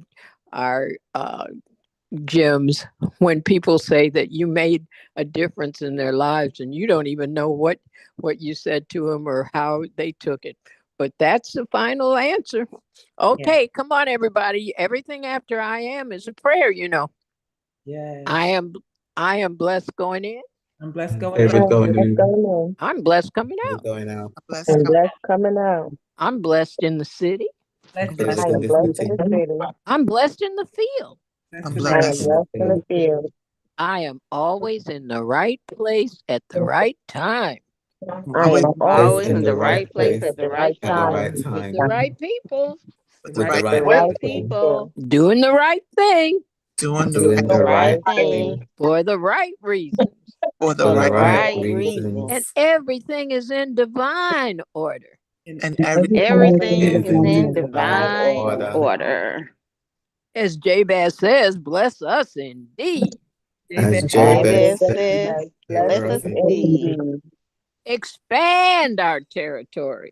gems, when people say that you made a difference in their lives and you don't even know what you said to them or how they took it. But that's the final answer. Okay, come on, everybody. Everything after I am is a prayer, you know. Yes. I am blessed going in. I'm blessed going David out. going in. I'm blessed coming out. Going out. I'm blessed coming out. I'm blessed in the city. Blessed Blessed I in am the blessed city. in the city. I'm blessed in the field. I'm I am blessed. blessed in the field. I am always in the right place at the right time I am Always always Always in the right place at at the the right right at the time right time. with time the right people, with with the the right Right right people people, people. doing the right thing doing doing The the the right right right thing thing thing for the right reasons. for for the the right right And reasons. reasons. everything is in divine order. And Everything is Everything in in divine divine order. order. As Jabez says, bless us indeed. As Jabez. Jabez Jabez said, says, has blessed bless "Favor us us us indeed." indeed. indeed. Expand our territory.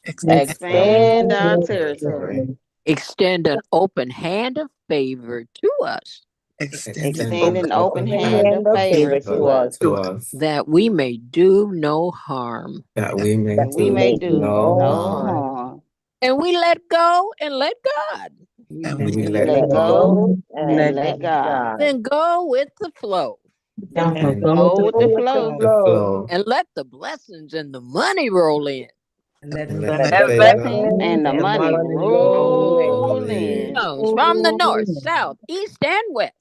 Expand Expand Expand our our territory. territory. Extend an open hand of favor to us, extend Extend an an Extend open open the hand hand of hand of of favor favor to to favor us, us, to us, that we may do no harm. that we may that that we we do may may do do no no no harm. harm. harm. And we let go and let God. We We We let let Let go go go and and let let God. God. Then go with the flow and and Go with Go the with the flow the flow. flow and let the blessings and the money roll in. let and the let Let the the favor blessings blessings and the and and the the money money money roll roll roll in. in in From the north, south, east, and west.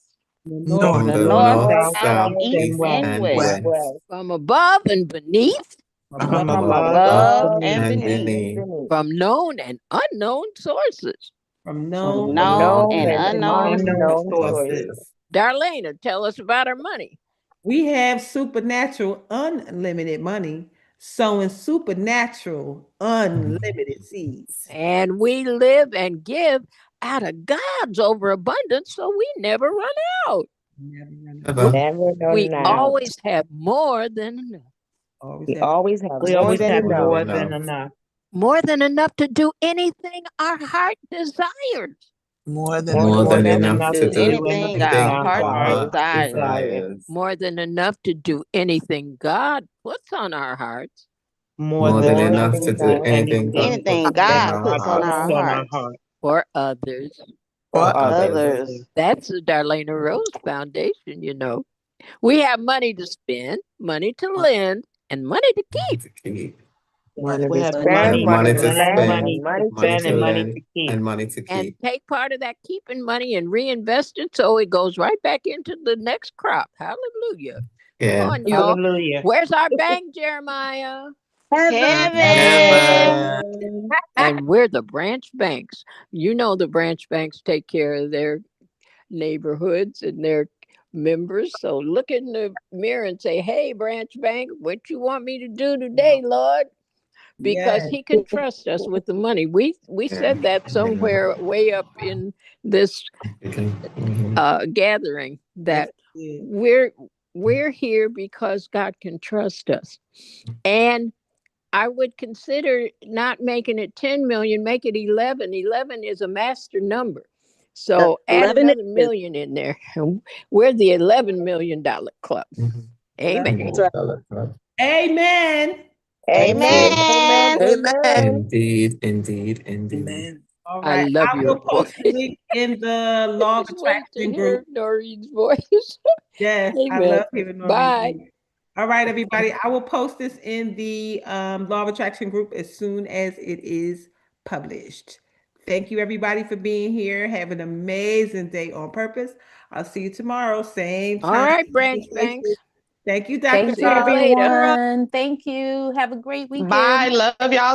north, from the the north, North, north, south, south, south, east, east, east, and and west, and west, west. From above and beneath, from from from From above above above and and beneath, and beneath, beneath. from known and unknown sources. from from known from known Known known and and and unknown unknown unknown sources. sources. sources. Darlena, tell us about our money. We have supernatural unlimited money, sowing supernatural unlimited seeds. And we live and give out of God's overabundance, so we never run out. Never run out. Ever. Never We run out. always have more than enough. Always We have always have We more always than have More than enough. enough. More than enough to do anything our heart desires. More More than than enough to enough to to do do do anything our anything anything heart our our heart heart desires. desires. desires. More than enough to do anything God puts on our hearts. More than More enough than to do enough anything God Anything puts on God our puts on hearts our hearts For others. for for for others. others. others. That's the Darlena Rose Foundation, you know. We have money to spend, money to lend, and money to keep. To keep. Money to We spend, have money money to to lend, spend, and money to money to keep. lend, and money to And keep. take part of that keeping money and reinvest it so it goes right back into the next crop. Hallelujah. Come Yeah. on, y'all. Where's our bank, Jeremiah? Heaven. Heaven. Heaven. And we're the branch banks. You know, the branch banks take care of their neighborhoods and their members. So look in the mirror and say, hey, branch bank, what you want me to do today, Lord? Because yes. he can trust us with the money. We Yeah. said that Yeah. somewhere way up in this Okay. Mhm. gathering, Yes, that it is. we're here because God can trust us. And I would consider not making it 10 million, make it 11. 11 is a master number. So add 11 another is million in there. We're the $11 million club. Mhm. Amen. Amen. Amen. Amen. Indeed, indeed, indeed. Amen. All I right. love I your will post voice. the link in the I Law of just wanted to Attraction hear group. Noreen's voice. Yes, I Amen. love hearing Bye. Noreen. All right, everybody. I will post this in the Law of Attraction group as soon as it is published. Thank you, everybody, for being here. Have an amazing day on purpose. I'll see you tomorrow, same All time. right, same Branch place. Banks. Thank you, Dr. Thank you, Ross. Later. everyone. Thank you. Have a great weekend. Bye. Love y'all